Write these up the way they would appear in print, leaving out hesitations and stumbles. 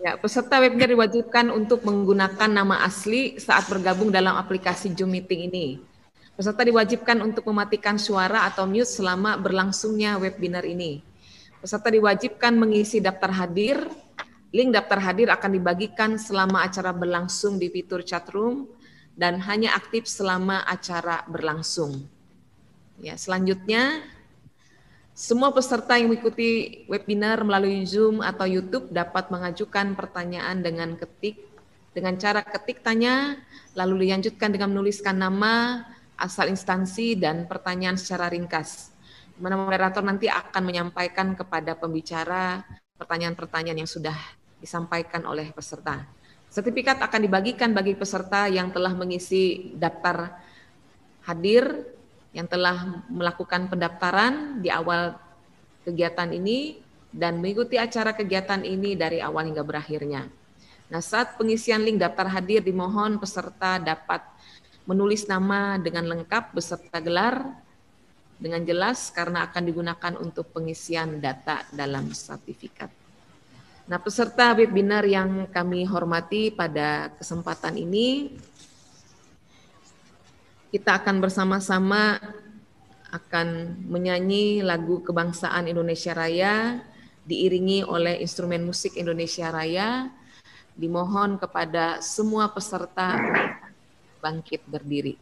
Ya, peserta webinar diwajibkan untuk menggunakan nama asli saat bergabung dalam aplikasi Zoom Meeting ini. Peserta diwajibkan untuk mematikan suara atau mute selama berlangsungnya webinar ini. Peserta diwajibkan mengisi daftar hadir. Link daftar hadir akan dibagikan selama acara berlangsung di fitur chatroom dan hanya aktif selama acara berlangsung. Ya, selanjutnya, semua peserta yang mengikuti webinar melalui Zoom atau YouTube dapat mengajukan pertanyaan dengan cara ketik tanya, lalu dilanjutkan dengan menuliskan nama, asal instansi, dan pertanyaan secara ringkas. Di mana moderator nanti akan menyampaikan kepada pembicara pertanyaan-pertanyaan yang sudah disampaikan oleh peserta. Sertifikat akan dibagikan bagi peserta yang telah mengisi daftar hadir, yang telah melakukan pendaftaran di awal kegiatan ini dan mengikuti acara kegiatan ini dari awal hingga berakhirnya. Nah, saat pengisian link daftar hadir dimohon peserta dapat menulis nama dengan lengkap beserta gelar dengan jelas karena akan digunakan untuk pengisian data dalam sertifikat. Nah, peserta webinar yang kami hormati pada kesempatan ini, kita akan bersama-sama akan menyanyi lagu kebangsaan Indonesia Raya diiringi oleh instrumen musik Indonesia Raya. Dimohon kepada semua peserta bangkit berdiri.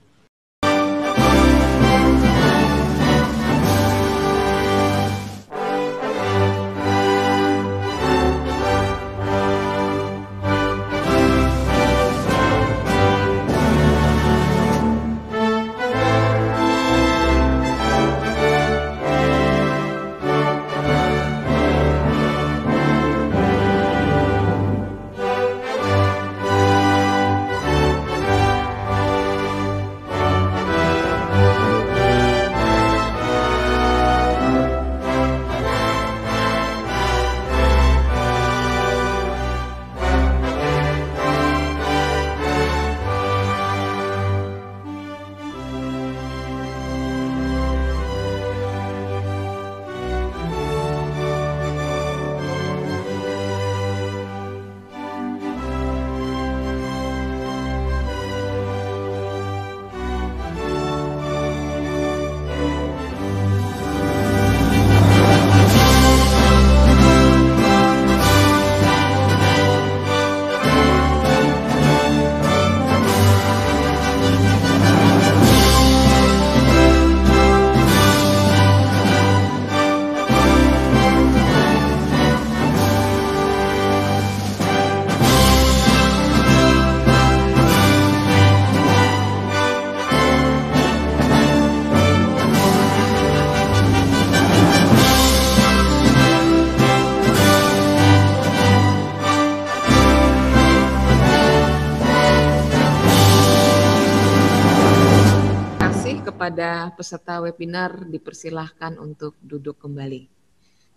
Kepada peserta webinar dipersilahkan untuk duduk kembali.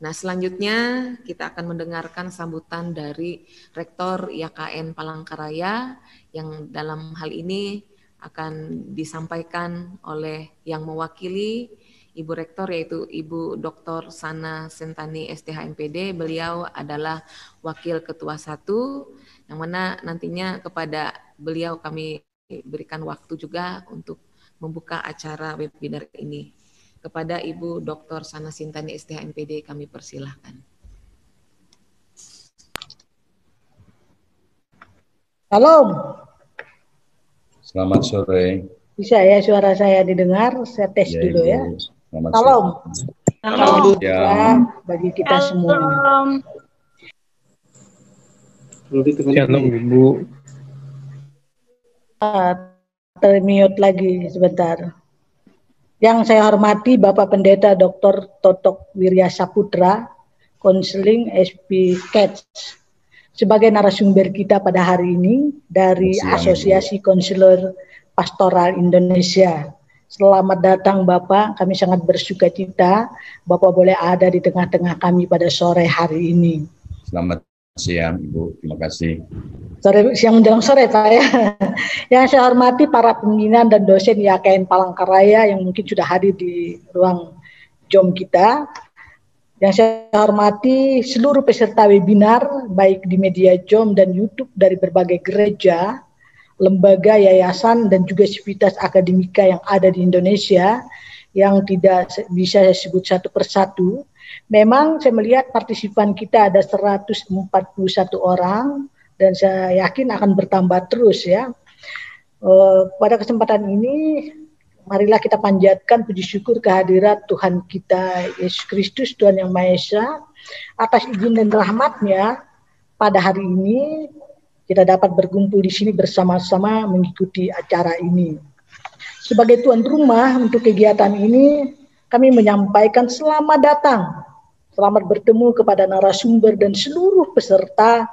Nah, selanjutnya kita akan mendengarkan sambutan dari Rektor IAKN Palangkaraya yang dalam hal ini akan disampaikan oleh yang mewakili Ibu Rektor yaitu Ibu Dr. Sana Sentani STH MPD. Beliau adalah Wakil Ketua 1 yang mana nantinya kepada beliau kami berikan waktu juga untuk membuka acara webinar ini. Kepada Ibu Dr. Sana Sintani STH MPD kami persilahkan. Salam. Selamat sore. Bisa ya suara saya didengar? Saya tes ya, dulu Ibu. Ya. Salam. Salam ya. Bagi kita semua. Shalom Ibu. Termute lagi sebentar. Yang saya hormati Bapak Pendeta Dr. Totok Wirya Saputra, Konseling SP Catch, sebagai narasumber kita pada hari ini dari Asosiasi Konselor Pastoral Indonesia. Selamat datang Bapak, kami sangat bersukacita Bapak boleh ada di tengah-tengah kami pada sore hari ini. Selamat siang Ibu, terima kasih. Siang menjelang sore Pak ya. Yang saya hormati para pimpinan dan dosen IAKN Palangkaraya yang mungkin sudah hadir di ruang Zoom kita. Yang saya hormati seluruh peserta webinar, baik di media Zoom dan YouTube dari berbagai gereja, lembaga, yayasan, dan juga sivitas akademika yang ada di Indonesia, yang tidak bisa saya sebut satu persatu. Memang saya melihat partisipan kita ada 141 orang, dan saya yakin akan bertambah terus ya. Pada kesempatan ini, marilah kita panjatkan puji syukur kehadirat Tuhan kita, Yesus Kristus, Tuhan yang Maha Esa, atas izin dan rahmat-Nya pada hari ini kita dapat berkumpul di sini bersama-sama mengikuti acara ini. Sebagai tuan rumah untuk kegiatan ini, kami menyampaikan selamat datang, selamat bertemu kepada narasumber dan seluruh peserta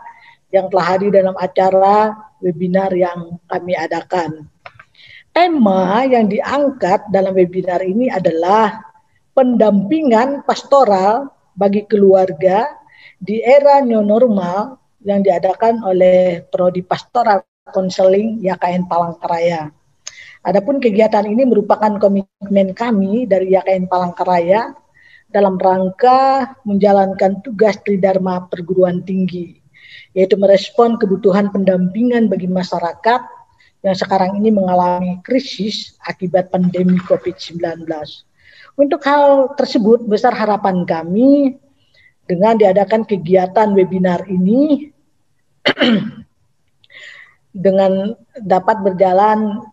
yang telah hadir dalam acara webinar yang kami adakan. Tema yang diangkat dalam webinar ini adalah pendampingan pastoral bagi keluarga di era new normal yang diadakan oleh Prodi Pastoral Konseling YKN Palangkaraya. Adapun kegiatan ini merupakan komitmen kami dari YKN Palangkaraya dalam rangka menjalankan tugas Tridharma Perguruan Tinggi, yaitu merespon kebutuhan pendampingan bagi masyarakat yang sekarang ini mengalami krisis akibat pandemi COVID-19. Untuk hal tersebut, besar harapan kami dengan diadakan kegiatan webinar ini dengan dapat berjalan,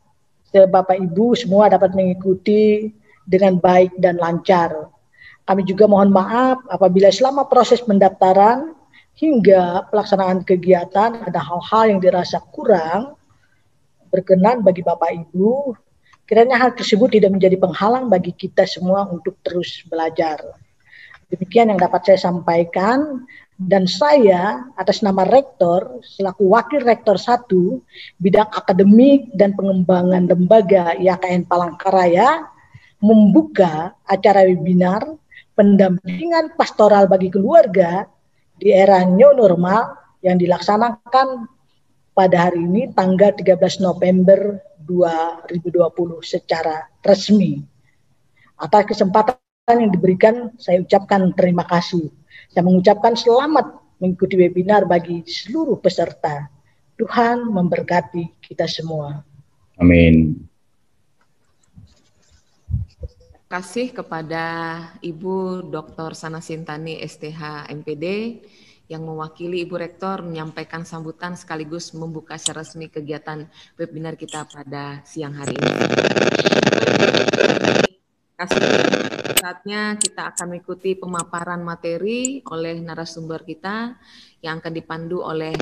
Bapak Ibu semua dapat mengikuti dengan baik dan lancar. Kami juga mohon maaf apabila selama proses pendaftaran hingga pelaksanaan kegiatan ada hal-hal yang dirasa kurang berkenan bagi Bapak Ibu. Kiranya hal tersebut tidak menjadi penghalang bagi kita semua untuk terus belajar. Demikian yang dapat saya sampaikan, dan saya atas nama Rektor selaku Wakil Rektor 1 Bidang Akademik dan Pengembangan Lembaga YKN Palangkaraya membuka acara webinar pendampingan pastoral bagi keluarga di era new normal yang dilaksanakan pada hari ini tanggal 13 November 2020 secara resmi. Atas kesempatan yang diberikan, saya ucapkan terima kasih. Saya mengucapkan selamat mengikuti webinar bagi seluruh peserta. Tuhan memberkati kita semua. Amin. Terima kasih kepada Ibu Dr. Sana Sintani STH MPD yang mewakili Ibu Rektor menyampaikan sambutan sekaligus membuka secara resmi kegiatan webinar kita pada siang hari ini. Saatnya kita akan mengikuti pemaparan materi oleh narasumber kita yang akan dipandu oleh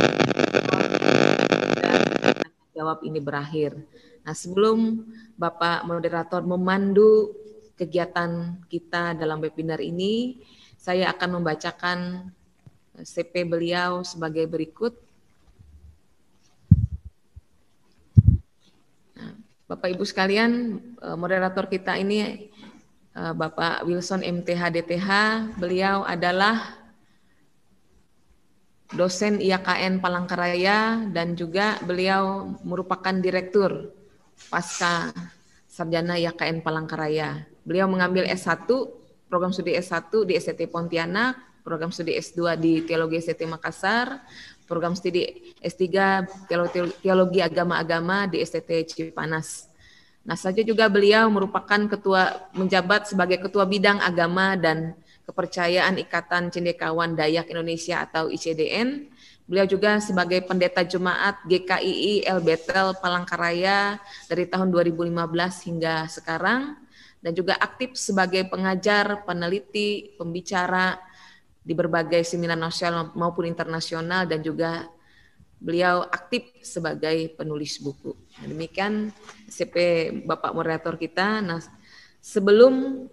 jawab ini berakhir. Nah, sebelum Bapak Moderator memandu kegiatan kita dalam webinar ini, saya akan membacakan CP beliau sebagai berikut. Nah, Bapak Ibu sekalian, moderator kita ini Bapak Wilson MTH DTH, beliau adalah dosen IAKN Palangkaraya dan juga beliau merupakan direktur pasca sarjana IAKN Palangkaraya. Beliau mengambil S1, program studi S1 di STT Pontianak, program studi S2 di Teologi STT Makassar, program studi S3 Teologi Agama-Agama di STT Cipanas. Nah, saja juga beliau merupakan menjabat sebagai Ketua Bidang Agama dan Kepercayaan Ikatan Cendekiawan Dayak Indonesia atau ICDN. Beliau juga sebagai Pendeta Jemaat GKII El Betel Palangkaraya dari tahun 2015 hingga sekarang, dan juga aktif sebagai pengajar, peneliti, pembicara di berbagai seminar nasional maupun internasional, dan juga beliau aktif sebagai penulis buku. Nah, demikian CP Bapak Moderator kita. Nah, sebelum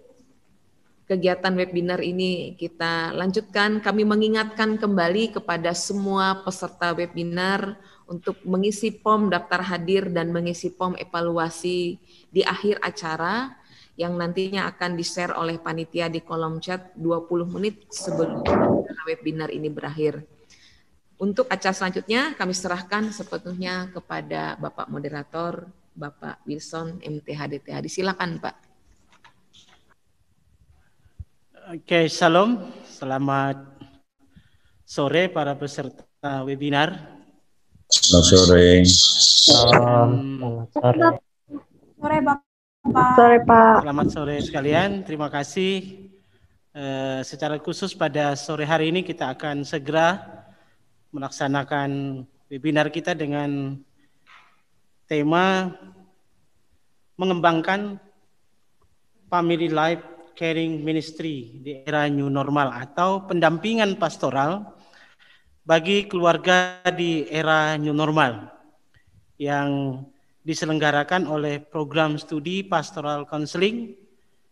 kegiatan webinar ini kita lanjutkan, kami mengingatkan kembali kepada semua peserta webinar untuk mengisi form daftar hadir dan mengisi form evaluasi di akhir acara yang nantinya akan di-share oleh panitia di kolom chat 20 menit sebelum webinar ini berakhir. Untuk acara selanjutnya kami serahkan sepenuhnya kepada Bapak Moderator, Bapak Wilson MTH DTH. Silakan Pak. Oke, Shalom. Selamat sore para peserta webinar. Selamat sore. Selamat sore. Sore Bapak. Sore Pak. Selamat sore sekalian. Terima kasih. Secara khusus pada sore hari ini kita akan segera melaksanakan webinar kita dengan tema mengembangkan Family Life Caring Ministry di era New Normal atau pendampingan pastoral bagi keluarga di era New Normal yang diselenggarakan oleh Program Studi Pastoral Counseling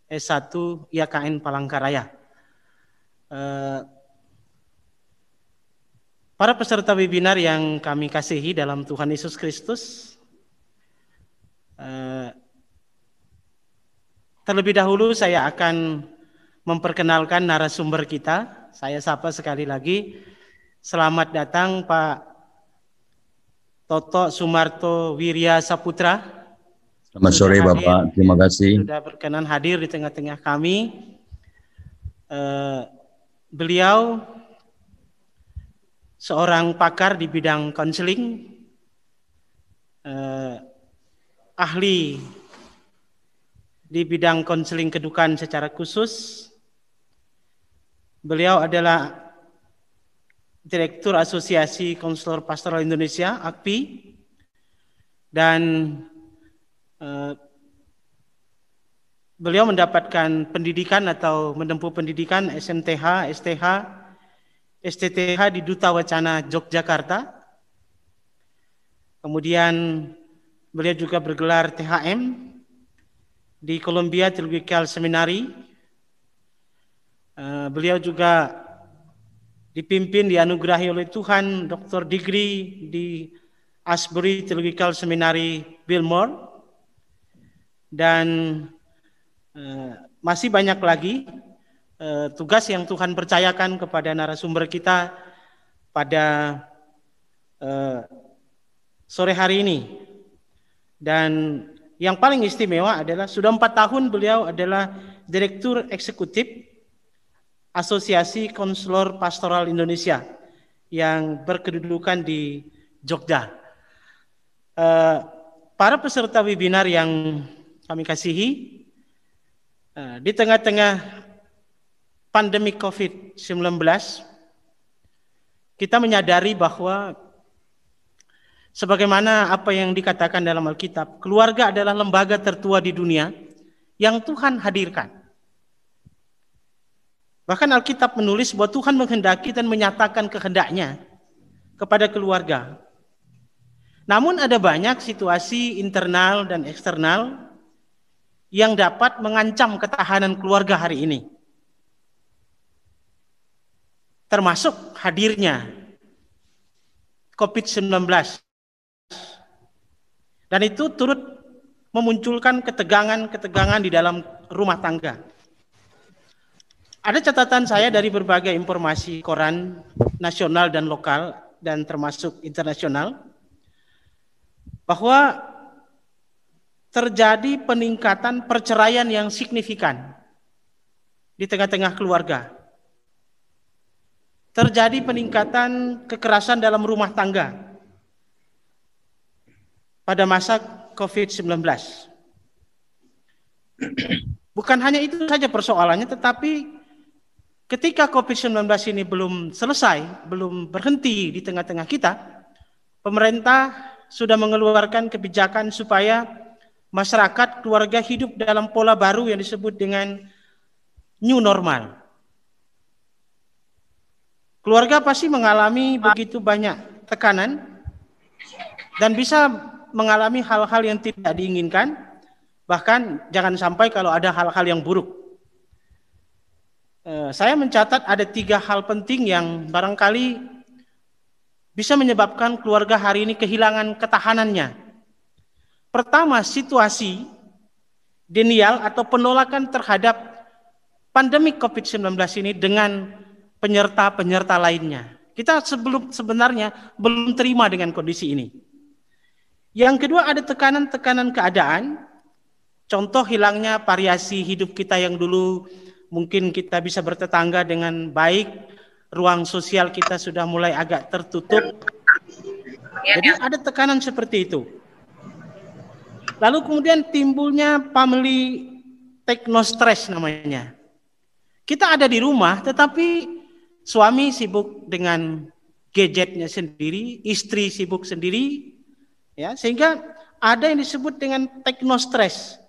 S1 IAKN Palangkaraya. Para peserta webinar yang kami kasihi dalam Tuhan Yesus Kristus, terlebih dahulu saya akan memperkenalkan narasumber kita. Saya sapa sekali lagi. Selamat datang Pak Toto Sumarto Wirya Saputra. Selamat sore Bapak, terima kasih. Sudah berkenan hadir di tengah-tengah kami. Beliau seorang pakar di bidang konseling, ahli di bidang konseling kedukaan secara khusus. Beliau adalah Direktur Asosiasi Konselor Pastoral Indonesia, AKPI, dan beliau mendapatkan pendidikan atau menempuh pendidikan SMTH, STH, STTH di Duta Wacana Yogyakarta. Kemudian beliau juga bergelar THM di Columbia Theological Seminary. Beliau juga dipimpin, dianugerahi oleh Tuhan Dr. Degree di Asbury Theological Seminary, Biltmore, dan masih banyak lagi tugas yang Tuhan percayakan kepada narasumber kita pada sore hari ini. Dan yang paling istimewa adalah sudah 4 tahun beliau adalah Direktur Eksekutif Asosiasi Konselor Pastoral Indonesia yang berkedudukan di Jogja. Para peserta webinar yang kami kasihi, di tengah-tengah pandemi COVID-19, kita menyadari bahwa sebagaimana apa yang dikatakan dalam Alkitab, keluarga adalah lembaga tertua di dunia yang Tuhan hadirkan. Bahkan Alkitab menulis bahwa Tuhan menghendaki dan menyatakan kehendaknya kepada keluarga. Namun ada banyak situasi internal dan eksternal yang dapat mengancam ketahanan keluarga hari ini. Termasuk hadirnya COVID-19. Dan itu turut memunculkan ketegangan-ketegangan di dalam rumah tangga. Ada catatan saya dari berbagai informasi koran nasional dan lokal dan termasuk internasional bahwa terjadi peningkatan perceraian yang signifikan di tengah-tengah keluarga. Terjadi peningkatan kekerasan dalam rumah tangga pada masa COVID-19. Bukan hanya itu saja persoalannya, tetapi ketika COVID-19 ini belum selesai, belum berhenti di tengah-tengah kita, pemerintah sudah mengeluarkan kebijakan supaya masyarakat keluarga hidup dalam pola baru yang disebut dengan new normal. Keluarga pasti mengalami begitu banyak tekanan dan bisa mengalami hal-hal yang tidak diinginkan, bahkan jangan sampai kalau ada hal-hal yang buruk. Saya mencatat ada 3 hal penting yang barangkali bisa menyebabkan keluarga hari ini kehilangan ketahanannya. Pertama, situasi denial atau penolakan terhadap pandemi COVID-19 ini dengan penyerta-penyerta lainnya. Kita sebenarnya belum terima dengan kondisi ini. Yang kedua, ada tekanan-tekanan keadaan. Contoh hilangnya variasi hidup kita yang dulu mungkin kita bisa bertetangga dengan baik, ruang sosial kita sudah mulai agak tertutup. Jadi ada tekanan seperti itu. Lalu kemudian timbulnya family technostress namanya. Kita ada di rumah, tetapi suami sibuk dengan gadgetnya sendiri, istri sibuk sendiri, ya, sehingga ada yang disebut dengan technostress.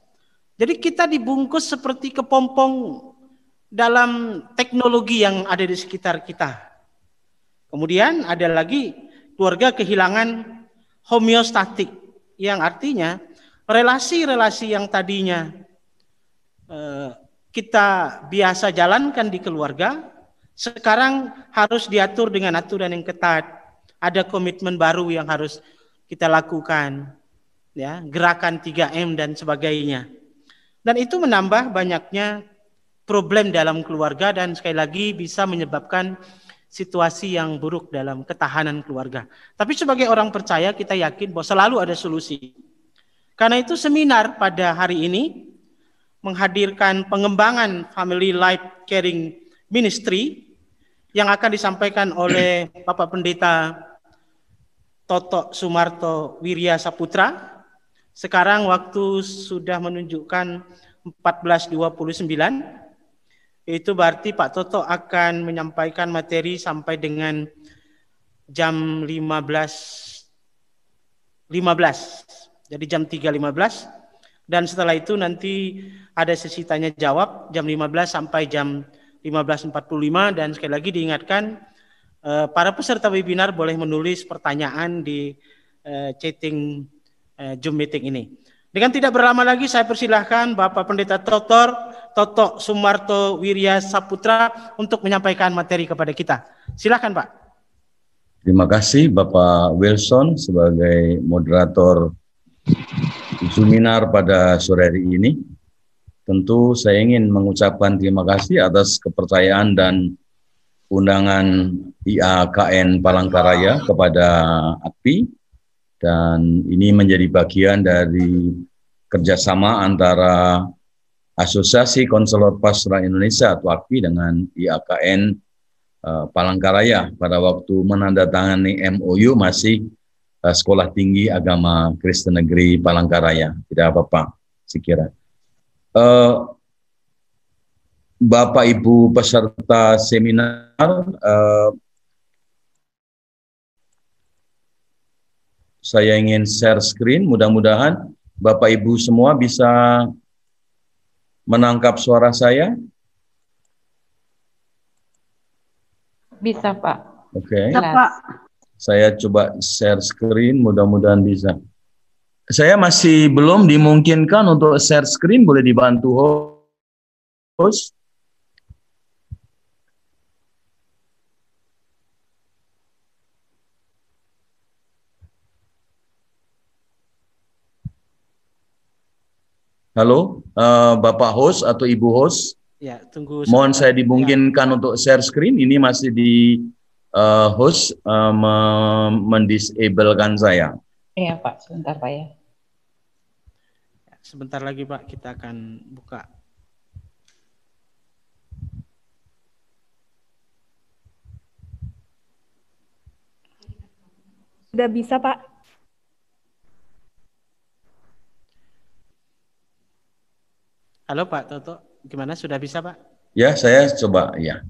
Jadi kita dibungkus seperti kepompong dalam teknologi yang ada di sekitar kita. Kemudian ada lagi keluarga kehilangan homeostatik, yang artinya relasi-relasi yang tadinya kita biasa jalankan di keluarga, sekarang harus diatur dengan aturan yang ketat. Ada komitmen baru yang harus kita lakukan, ya, gerakan 3M dan sebagainya. Dan itu menambah banyaknya problem dalam keluarga dan sekali lagi bisa menyebabkan situasi yang buruk dalam ketahanan keluarga. Tapi sebagai orang percaya kita yakin bahwa selalu ada solusi. Karena itu seminar pada hari ini menghadirkan pengembangan Family Life Caring Ministry yang akan disampaikan oleh Bapak Pendeta Toto Sumarto Wirya Saputra. Sekarang waktu sudah menunjukkan 14.29. Itu berarti Pak Toto akan menyampaikan materi sampai dengan jam 15.15. Jadi jam 3.15. Dan setelah itu nanti ada sesi tanya jawab jam 15 sampai jam 15.45. Dan sekali lagi diingatkan, para peserta webinar boleh menulis pertanyaan di chatting Zoom meeting ini. Dengan tidak berlama lagi saya persilahkan Bapak Pendeta Toto Sumarto Wirya Saputra untuk menyampaikan materi kepada kita. Silakan Pak. Terima kasih Bapak Wilson sebagai moderator seminar pada sore hari ini. Tentu saya ingin mengucapkan terima kasih atas kepercayaan dan undangan IAKN Palangkaraya kepada AKPI, dan ini menjadi bagian dari kerjasama antara Asosiasi Konselor Pastoral Indonesia atau AKPI dengan IAKN Palangkaraya pada waktu menandatangani MOU masih Sekolah Tinggi Agama Kristen Negeri Palangkaraya. Tidak apa-apa, sekira. Bapak Ibu peserta seminar, saya ingin share screen, mudah-mudahan Bapak Ibu semua bisa menangkap suara saya. Bisa Pak. Oke. Jelas. Saya coba share screen, mudah-mudahan bisa. Saya masih belum dimungkinkan untuk share screen, boleh dibantu host? Halo, Bapak host atau Ibu host? Ya, tunggu. Mohon saya dimungkinkan untuk share screen, ini masih di host mendisablekan saya. Iya Pak, sebentar Pak ya. Sebentar lagi Pak, kita akan buka. Sudah bisa Pak? Halo Pak Toto, gimana, sudah bisa Pak? Ya, saya coba, ya.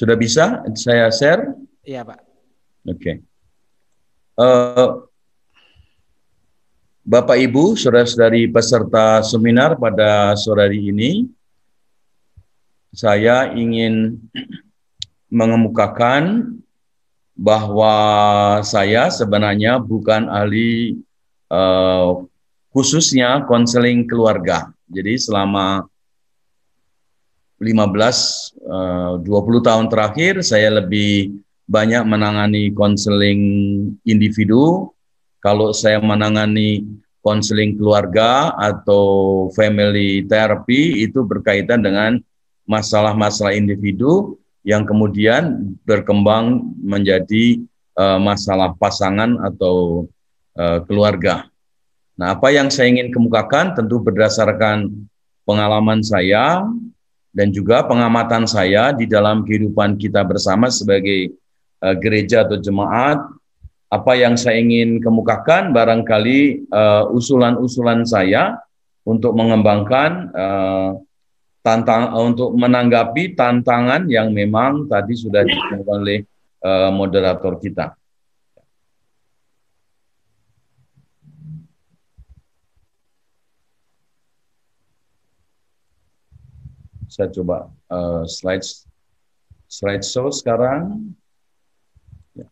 Sudah bisa saya share? Iya Pak. Oke. Bapak Ibu, saudara-saudari peserta seminar pada sore hari ini, saya ingin mengemukakan bahwa saya sebenarnya bukan ahli khususnya konseling keluarga. Jadi selama 15-20 tahun terakhir saya lebih banyak menangani konseling individu. Kalau saya menangani konseling keluarga atau family therapy itu berkaitan dengan masalah-masalah individu yang kemudian berkembang menjadi masalah pasangan atau keluarga. Nah, apa yang saya ingin kemukakan tentu berdasarkan pengalaman saya dan juga pengamatan saya di dalam kehidupan kita bersama sebagai gereja atau jemaat. Apa yang saya ingin kemukakan barangkali usulan-usulan saya untuk mengembangkan untuk menanggapi tantangan yang memang tadi sudah dikemukakan oleh moderator kita. Saya coba slideshow sekarang. Ya.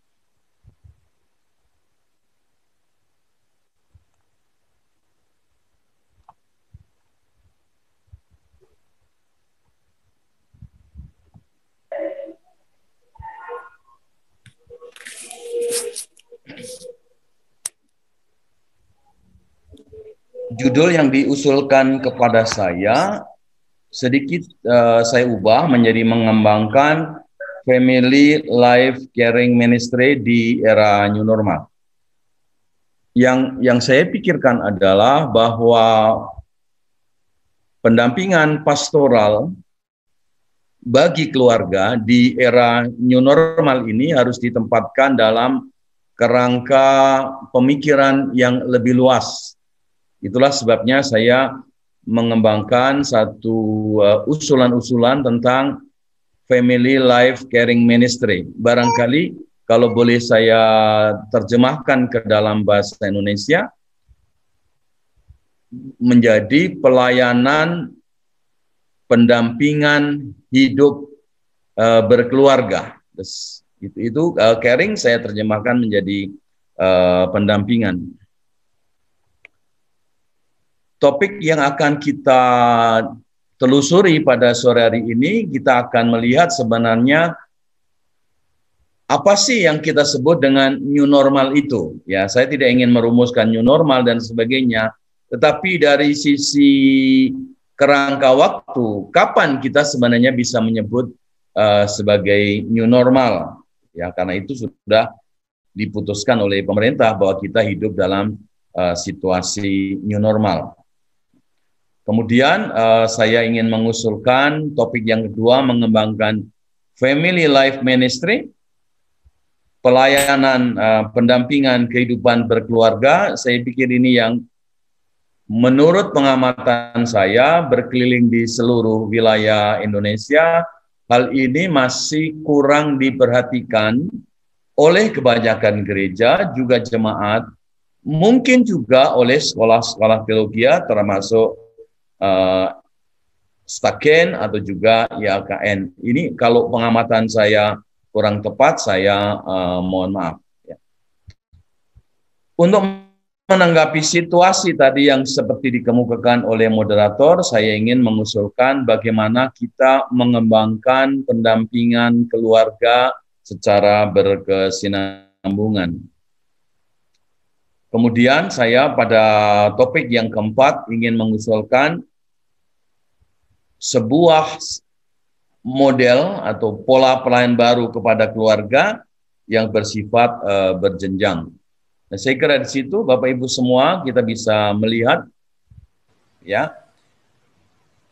Judul yang diusulkan kepada saya sedikit saya ubah menjadi mengembangkan Family Life Caring Ministry di era new normal. Yang saya pikirkan adalah bahwa pendampingan pastoral bagi keluarga di era new normal ini harus ditempatkan dalam kerangka pemikiran yang lebih luas. Itulah sebabnya saya mengembangkan satu usulan-usulan tentang Family Life Caring Ministry. Barangkali kalau boleh saya terjemahkan ke dalam bahasa Indonesia, menjadi pelayanan pendampingan hidup berkeluarga. Itu caring saya terjemahkan menjadi pendampingan. Topik yang akan kita telusuri pada sore hari ini, kita akan melihat sebenarnya apa sih yang kita sebut dengan new normal itu. Ya, saya tidak ingin merumuskan new normal dan sebagainya, tetapi dari sisi kerangka waktu, kapan kita sebenarnya bisa menyebut sebagai new normal. Ya, karena itu sudah diputuskan oleh pemerintah bahwa kita hidup dalam situasi new normal. Kemudian saya ingin mengusulkan topik yang kedua, mengembangkan Family Life Ministry, pelayanan pendampingan kehidupan berkeluarga. Saya pikir ini yang menurut pengamatan saya berkeliling di seluruh wilayah Indonesia, hal ini masih kurang diperhatikan oleh kebanyakan gereja, juga jemaat, mungkin juga oleh sekolah-sekolah teologi termasuk Staken atau juga YKN. Ini kalau pengamatan saya kurang tepat, saya mohon maaf. Ya. Untuk menanggapi situasi tadi yang seperti dikemukakan oleh moderator, saya ingin mengusulkan bagaimana kita mengembangkan pendampingan keluarga secara berkesinambungan. Kemudian saya pada topik yang keempat ingin mengusulkan sebuah model atau pola pelayanan baru kepada keluarga yang bersifat berjenjang. Nah, saya kira di situ Bapak Ibu semua kita bisa melihat, ya,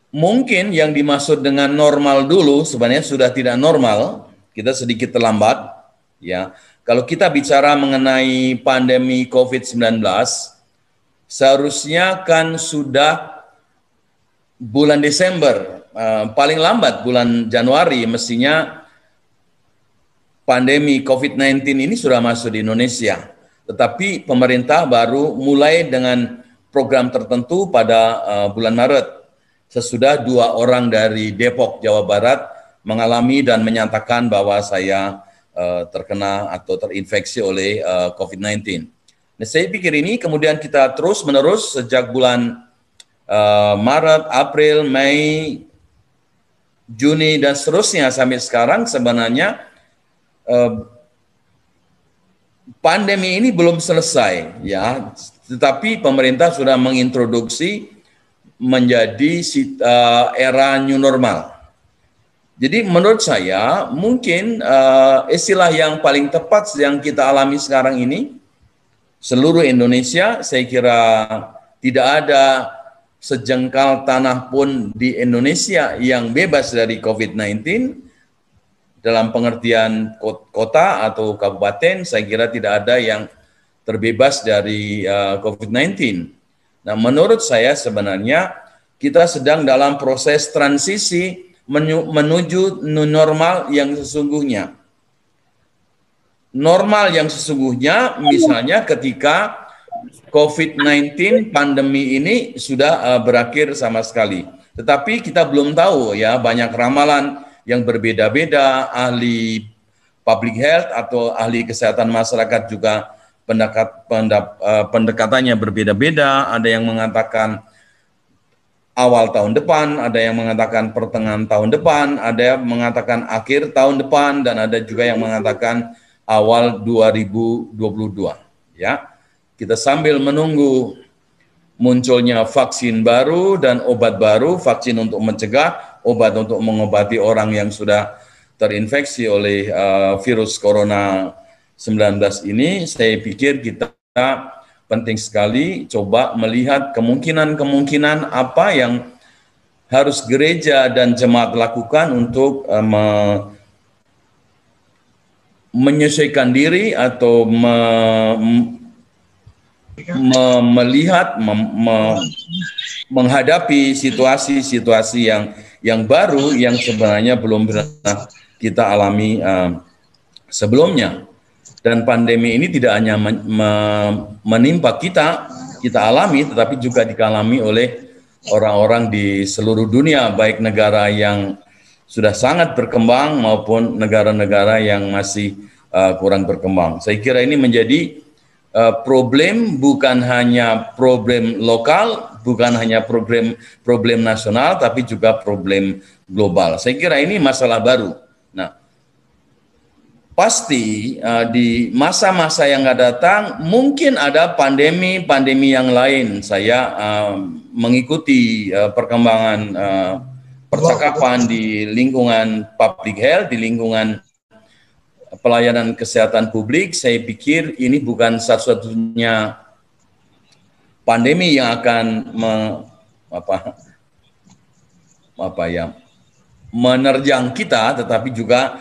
mungkin yang dimaksud dengan normal dulu sebenarnya sudah tidak normal, kita sedikit terlambat, ya. Kalau kita bicara mengenai pandemi COVID-19, seharusnya kan sudah bulan Desember, paling lambat bulan Januari, mestinya pandemi COVID-19 ini sudah masuk di Indonesia. Tetapi pemerintah baru mulai dengan program tertentu pada bulan Maret. Sesudah 2 orang dari Depok, Jawa Barat mengalami dan menyatakan bahwa saya terkena atau terinfeksi oleh COVID-19. Nah, saya pikir ini kemudian kita terus-menerus sejak bulan Maret, April, Mei, Juni, dan seterusnya sampai sekarang sebenarnya pandemi ini belum selesai, ya. Tetapi pemerintah sudah mengintroduksi menjadi era new normal. Jadi menurut saya mungkin istilah yang paling tepat yang kita alami sekarang ini seluruh Indonesia. Saya kira tidak ada sejengkal tanah pun di Indonesia yang bebas dari COVID-19. Dalam pengertian kota atau kabupaten, saya kira tidak ada yang terbebas dari COVID-19. Nah, menurut saya sebenarnya kita sedang dalam proses transisi menuju new normal yang sesungguhnya. Normal yang sesungguhnya misalnya ketika COVID-19 pandemi ini sudah berakhir sama sekali. Tetapi kita belum tahu ya, banyak ramalan yang berbeda-beda, ahli public health atau ahli kesehatan masyarakat juga pendekatannya berbeda-beda. Ada yang mengatakan awal tahun depan, ada yang mengatakan pertengahan tahun depan, ada yang mengatakan akhir tahun depan, dan ada juga yang mengatakan awal 2022. Ya, kita sambil menunggu munculnya vaksin baru dan obat baru, vaksin untuk mencegah, obat untuk mengobati orang yang sudah terinfeksi oleh virus corona 19 ini. Saya pikir kita penting sekali coba melihat kemungkinan-kemungkinan apa yang harus gereja dan jemaat lakukan untuk menyesuaikan diri atau melihat, menghadapi situasi-situasi yang baru yang sebenarnya belum pernah kita alami sebelumnya. Dan pandemi ini tidak hanya menimpa kita alami, tetapi juga dialami oleh orang-orang di seluruh dunia, baik negara yang sudah sangat berkembang maupun negara-negara yang masih kurang berkembang. Saya kira ini menjadi problem, bukan hanya problem lokal, bukan hanya problem nasional, tapi juga problem global. Saya kira ini masalah baru. Nah, pasti di masa-masa yang akan datang mungkin ada pandemi yang lain. Saya mengikuti perkembangan percakapan di lingkungan public health, di lingkungan pelayanan kesehatan publik. Saya pikir ini bukan satu-satunya pandemi yang akan menerjang kita, tetapi juga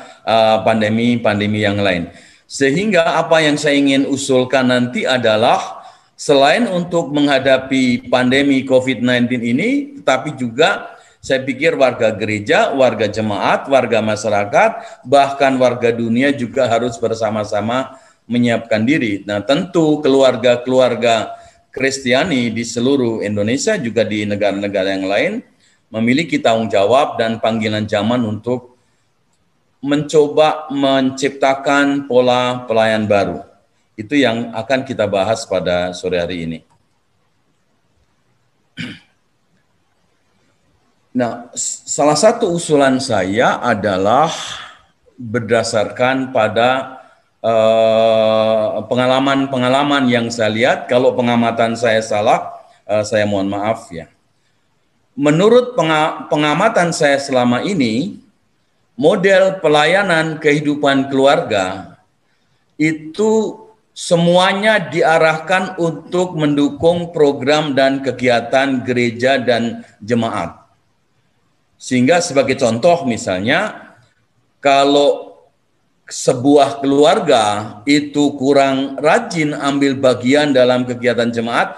pandemi-pandemi yang lain. Sehingga apa yang saya ingin usulkan nanti adalah selain untuk menghadapi pandemi COVID-19 ini, tetapi juga saya pikir warga gereja, warga jemaat, warga masyarakat, bahkan warga dunia juga harus bersama-sama menyiapkan diri. Nah, tentu keluarga-keluarga Kristiani di seluruh Indonesia, juga di negara-negara yang lain, memiliki tanggung jawab dan panggilan zaman untuk mencoba menciptakan pola pelayan baru. Itu yang akan kita bahas pada sore hari ini. Nah, salah satu usulan saya adalah berdasarkan pada pengalaman-pengalaman yang saya lihat. Kalau pengamatan saya salah, saya mohon maaf ya. Menurut pengamatan saya selama ini, model pelayanan kehidupan keluarga itu semuanya diarahkan untuk mendukung program dan kegiatan gereja dan jemaat. Sehingga sebagai contoh misalnya, kalau sebuah keluarga itu kurang rajin ambil bagian dalam kegiatan jemaat,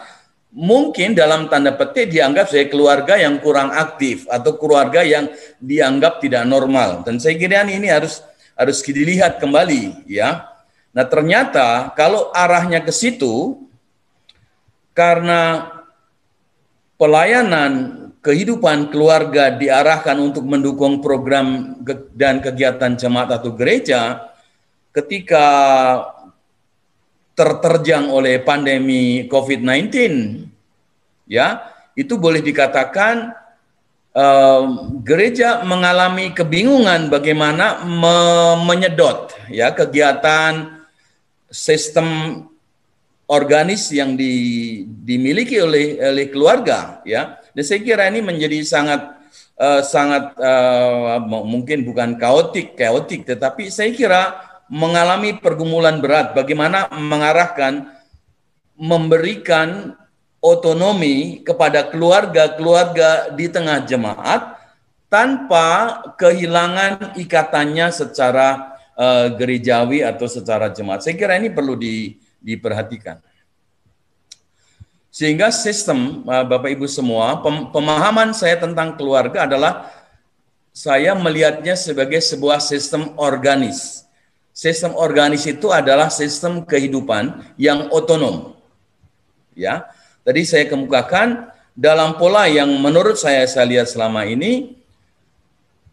mungkin dalam tanda petik dianggap sebagai keluarga yang kurang aktif atau keluarga yang dianggap tidak normal. Dan saya kira ini harus dilihat kembali ya. Nah, ternyata kalau arahnya ke situ, karena pelayanan kehidupan keluarga diarahkan untuk mendukung program dan kegiatan jemaat atau gereja, ketika terterjang oleh pandemi COVID-19, ya, itu boleh dikatakan gereja mengalami kebingungan bagaimana menyedot ya kegiatan sistem organis yang dimiliki oleh keluarga, ya. Dan saya kira ini menjadi sangat mungkin bukan kaotik, tetapi saya kira mengalami pergumulan berat bagaimana mengarahkan memberikan otonomi kepada keluarga-keluarga di tengah jemaat tanpa kehilangan ikatannya secara gerejawi atau secara jemaat. Saya kira ini perlu diperhatikan. Sehingga sistem, Bapak Ibu semua, pemahaman saya tentang keluarga adalah saya melihatnya sebagai sebuah sistem organis. Sistem organis itu adalah sistem kehidupan yang otonom. Ya, tadi saya kemukakan dalam pola yang menurut saya lihat selama ini,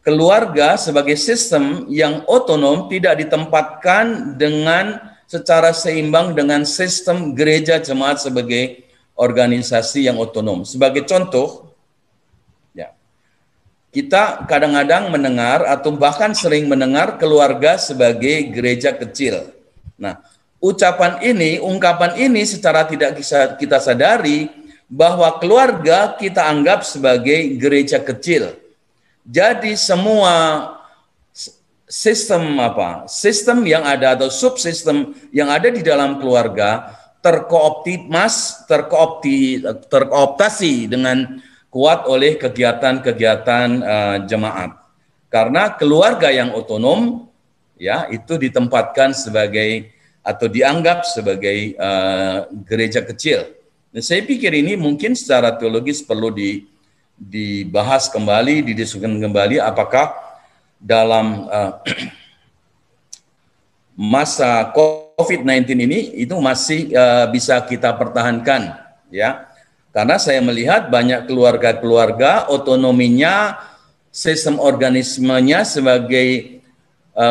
keluarga sebagai sistem yang otonom tidak ditempatkan dengan secara seimbang dengan sistem gereja jemaat sebagai organisasi yang otonom. Sebagai contoh, ya, kita kadang-kadang mendengar atau bahkan sering mendengar keluarga sebagai gereja kecil. Nah, ungkapan ini secara tidak bisa kita sadari bahwa keluarga kita anggap sebagai gereja kecil. Jadi semua sistem yang ada atau subsistem yang ada di dalam keluarga terkooptasi dengan kuat oleh kegiatan-kegiatan jemaat. Karena keluarga yang otonom ya itu ditempatkan sebagai atau dianggap sebagai gereja kecil. Dan saya pikir ini mungkin secara teologis perlu dibahas kembali, didiskusikan kembali apakah dalam masa COVID-19 ini itu masih bisa kita pertahankan, ya. Karena saya melihat banyak keluarga-keluarga otonominya, sistem organismenya sebagai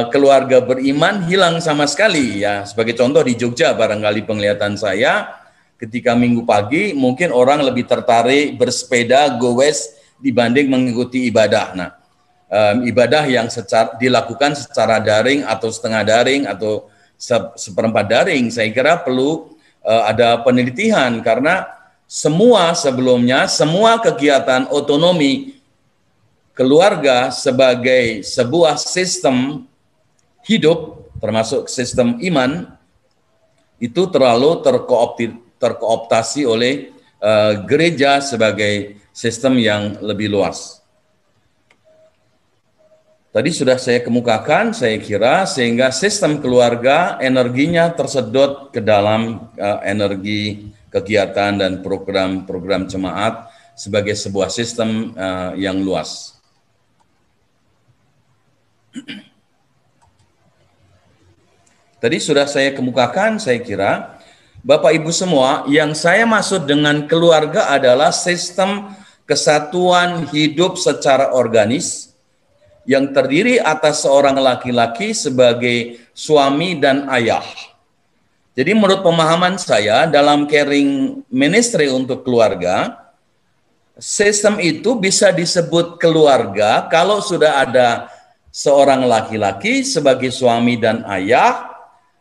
keluarga beriman hilang sama sekali, ya. Sebagai contoh di Jogja barangkali penglihatan saya, ketika Minggu pagi mungkin orang lebih tertarik bersepeda goes dibanding mengikuti ibadah. Nah, ibadah yang dilakukan secara daring atau setengah daring atau seperempat daring, saya kira perlu ada penelitian karena semua kegiatan otonomi keluarga sebagai sebuah sistem hidup termasuk sistem iman itu terlalu terkooptasi oleh gereja sebagai sistem yang lebih luas. Tadi sudah saya kemukakan, saya kira, sehingga sistem keluarga energinya tersedot ke dalam energi kegiatan dan program-program jemaat sebagai sebuah sistem yang luas. Tadi sudah saya kemukakan, saya kira, Bapak Ibu semua, yang saya maksud dengan keluarga adalah sistem kesatuan hidup secara organis, yang terdiri atas seorang laki-laki sebagai suami dan ayah. Jadi menurut pemahaman saya dalam caring ministry untuk keluarga, sistem itu bisa disebut keluarga kalau sudah ada seorang laki-laki sebagai suami dan ayah,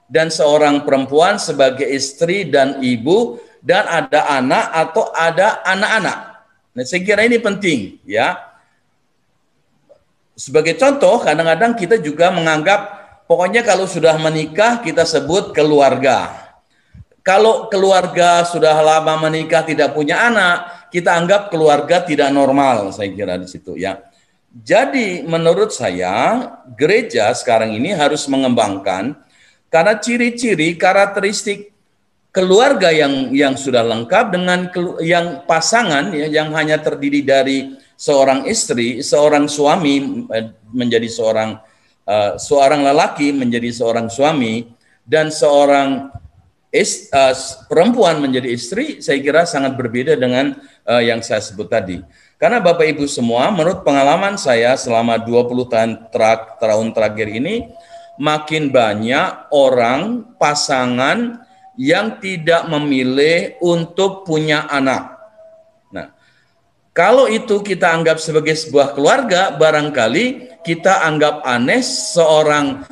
dan seorang perempuan sebagai istri dan ibu, dan ada anak atau ada anak-anak. Nah, saya kira ini penting, ya. Sebagai contoh, kadang-kadang kita juga menganggap pokoknya kalau sudah menikah kita sebut keluarga. Kalau keluarga sudah lama menikah tidak punya anak, kita anggap keluarga tidak normal, saya kira di situ, ya. Jadi menurut saya gereja sekarang ini harus mengembangkan karena ciri-ciri karakteristik keluarga yang sudah lengkap dengan yang pasangan ya, yang hanya terdiri dari seorang istri, seorang suami menjadi seorang lelaki menjadi seorang suami, dan seorang perempuan menjadi istri, saya kira sangat berbeda dengan yang saya sebut tadi. Karena Bapak Ibu semua, menurut pengalaman saya selama 20 tahun terakhir ini, makin banyak orang, pasangan yang tidak memilih untuk punya anak. Kalau itu kita anggap sebagai sebuah keluarga, barangkali kita anggap aneh seorang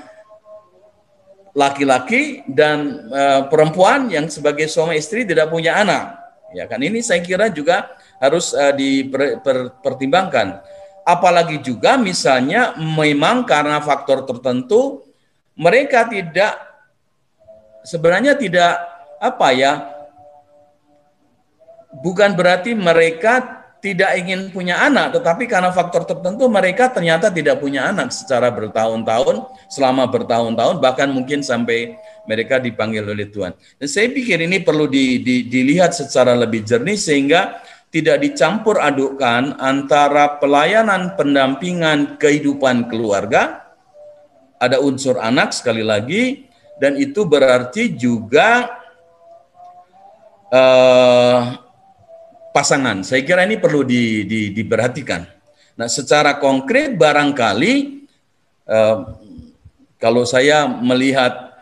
laki-laki dan perempuan yang sebagai suami istri tidak punya anak. Ya kan, ini saya kira juga harus dipertimbangkan. Apalagi juga misalnya memang karena faktor tertentu mereka sebenarnya tidak bukan berarti mereka tidak ingin punya anak, tetapi karena faktor tertentu mereka ternyata tidak punya anak secara bertahun-tahun, selama bertahun-tahun, bahkan mungkin sampai mereka dipanggil oleh Tuhan. Dan saya pikir ini perlu dilihat secara lebih jernih sehingga tidak dicampur adukkan antara pelayanan pendampingan kehidupan keluarga, ada unsur anak sekali lagi, dan itu berarti juga pasangan. Saya kira ini perlu diperhatikan. Nah, secara konkret barangkali kalau saya melihat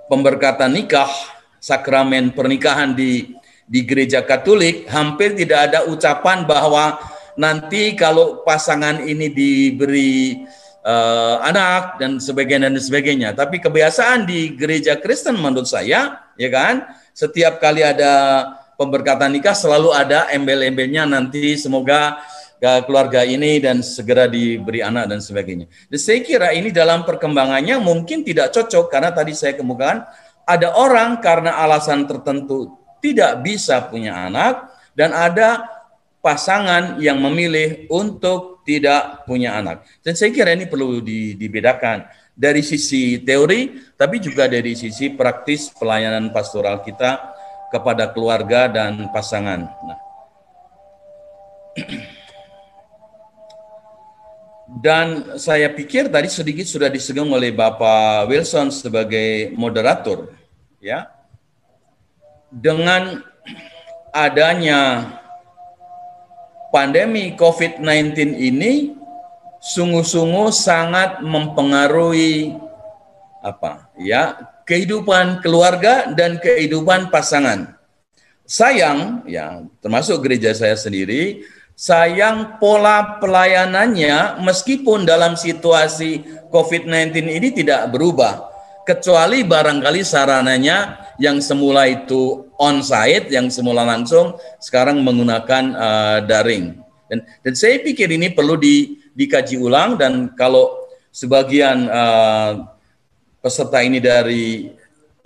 pemberkatan nikah, sakramen pernikahan di gereja Katolik, hampir tidak ada ucapan bahwa nanti kalau pasangan ini diberi anak dan sebagainya. Tapi kebiasaan di gereja Kristen menurut saya, ya kan, setiap kali ada pemberkatan nikah selalu ada embel-embelnya nanti semoga keluarga ini dan segera diberi anak dan sebagainya. Dan saya kira ini dalam perkembangannya mungkin tidak cocok karena tadi saya kemukakan ada orang karena alasan tertentu tidak bisa punya anak dan ada pasangan yang memilih untuk tidak punya anak. Dan saya kira ini perlu dibedakan dari sisi teori tapi juga dari sisi praktis pelayanan pastoral kita kepada keluarga dan pasangan. Nah, dan saya pikir tadi sedikit sudah disinggung oleh Bapak Wilson sebagai moderator, ya. Dengan adanya pandemi COVID-19 ini sungguh-sungguh sangat mempengaruhi kehidupan keluarga dan kehidupan pasangan. Sayang, ya, termasuk gereja saya sendiri, sayang pola pelayanannya meskipun dalam situasi COVID-19 ini tidak berubah. Kecuali barangkali sarananya yang semula itu on-site, yang semula langsung, sekarang menggunakan daring. Dan saya pikir ini perlu dikaji ulang dan kalau sebagian peserta ini dari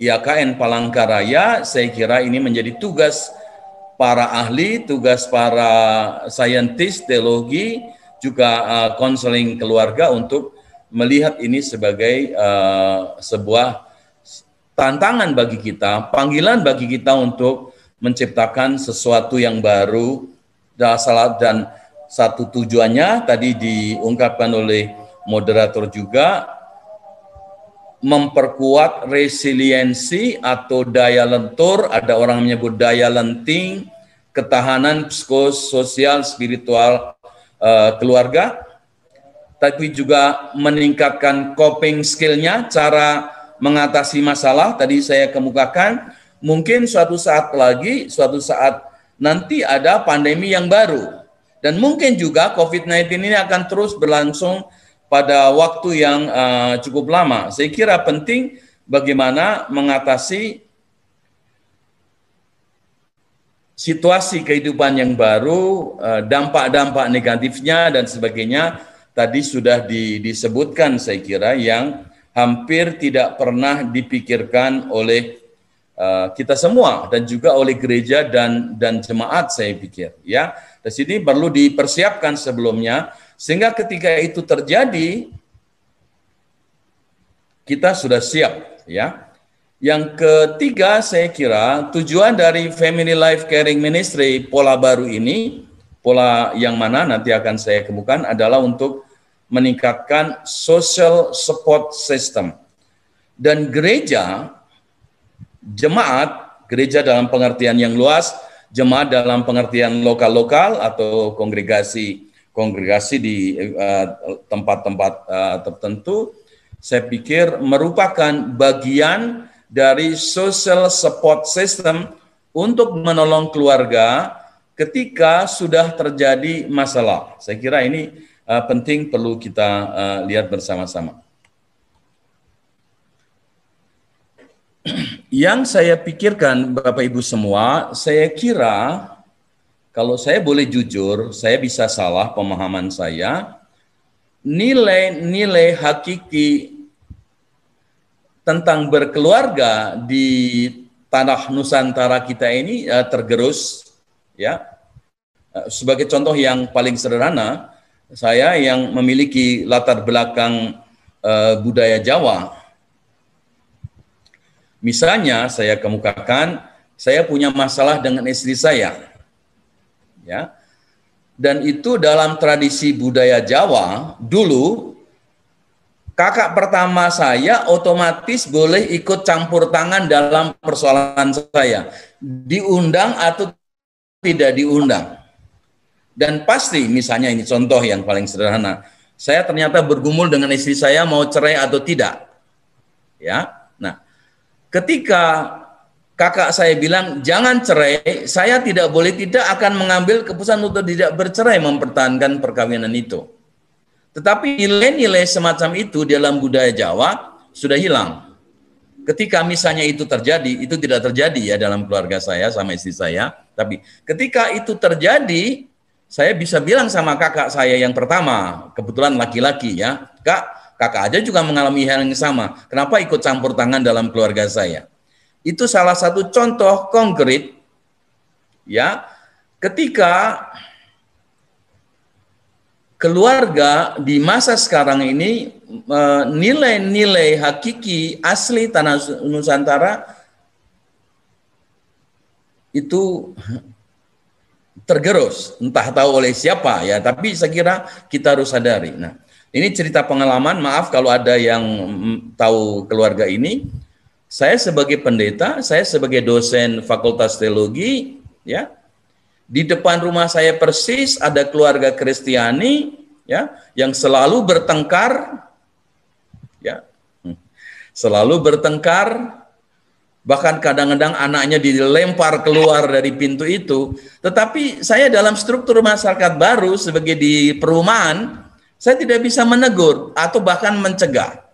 IAKN Palangkaraya, saya kira ini menjadi tugas para ahli, tugas para saintis, teologi, juga konseling keluarga untuk melihat ini sebagai sebuah tantangan bagi kita, panggilan bagi kita untuk menciptakan sesuatu yang baru, dan satu tujuannya tadi diungkapkan oleh moderator juga, memperkuat resiliensi atau daya lentur, ada orang menyebut daya lenting, ketahanan psikososial, spiritual keluarga, tapi juga meningkatkan coping skill-nya, cara mengatasi masalah, tadi saya kemukakan, mungkin suatu saat nanti ada pandemi yang baru, dan mungkin juga COVID-19 ini akan terus berlangsung pada waktu yang cukup lama. Saya kira penting bagaimana mengatasi situasi kehidupan yang baru, dampak-dampak negatifnya dan sebagainya, tadi sudah disebutkan saya kira yang hampir tidak pernah dipikirkan oleh kita semua dan juga oleh gereja dan jemaat saya pikir. Ya, di sini perlu dipersiapkan sebelumnya, sehingga ketika itu terjadi, kita sudah siap, ya. Yang ketiga, saya kira tujuan dari Family Life Caring Ministry pola baru ini, pola yang mana nanti akan saya kemukakan adalah untuk meningkatkan social support system. Dan gereja, jemaat, gereja dalam pengertian yang luas, jemaat dalam pengertian lokal-lokal atau kongregasi di tempat-tempat tertentu, saya pikir merupakan bagian dari social support system untuk menolong keluarga ketika sudah terjadi masalah. Saya kira ini penting, perlu kita lihat bersama-sama. Yang saya pikirkan, Bapak Ibu semua, saya kira kalau saya boleh jujur, saya bisa salah pemahaman saya, nilai-nilai hakiki tentang berkeluarga di tanah Nusantara kita ini tergerus, ya. Sebagai contoh yang paling sederhana, saya yang memiliki latar belakang budaya Jawa, misalnya saya kemukakan, saya punya masalah dengan istri saya, ya. Dan itu dalam tradisi budaya Jawa, dulu kakak pertama saya otomatis boleh ikut campur tangan dalam persoalan saya, diundang atau tidak diundang. Dan pasti, misalnya ini contoh yang paling sederhana, saya ternyata bergumul dengan istri saya mau cerai atau tidak, ya. Nah, ketika kakak saya bilang jangan cerai, saya tidak boleh tidak akan mengambil keputusan untuk tidak bercerai, mempertahankan perkawinan itu. Tetapi nilai-nilai semacam itu dalam budaya Jawa sudah hilang. Ketika misalnya itu terjadi, itu tidak terjadi ya dalam keluarga saya sama istri saya. Tapi ketika itu terjadi, saya bisa bilang sama kakak saya yang pertama, kebetulan laki-laki ya, kakak aja juga mengalami hal yang sama. Kenapa ikut campur tangan dalam keluarga saya? Itu salah satu contoh konkret, ya, ketika keluarga di masa sekarang ini nilai-nilai hakiki asli tanah Nusantara itu tergerus, entah tahu oleh siapa ya, tapi saya kira kita harus sadari. Nah, ini cerita pengalaman, maaf kalau ada yang tahu keluarga ini. Saya sebagai pendeta, saya sebagai dosen Fakultas Teologi, ya, di depan rumah saya persis ada keluarga Kristiani, ya, yang selalu bertengkar, ya, selalu bertengkar, bahkan kadang-kadang anaknya dilempar keluar dari pintu itu. Tetapi saya dalam struktur masyarakat baru sebagai di perumahan, saya tidak bisa menegur atau bahkan mencegah.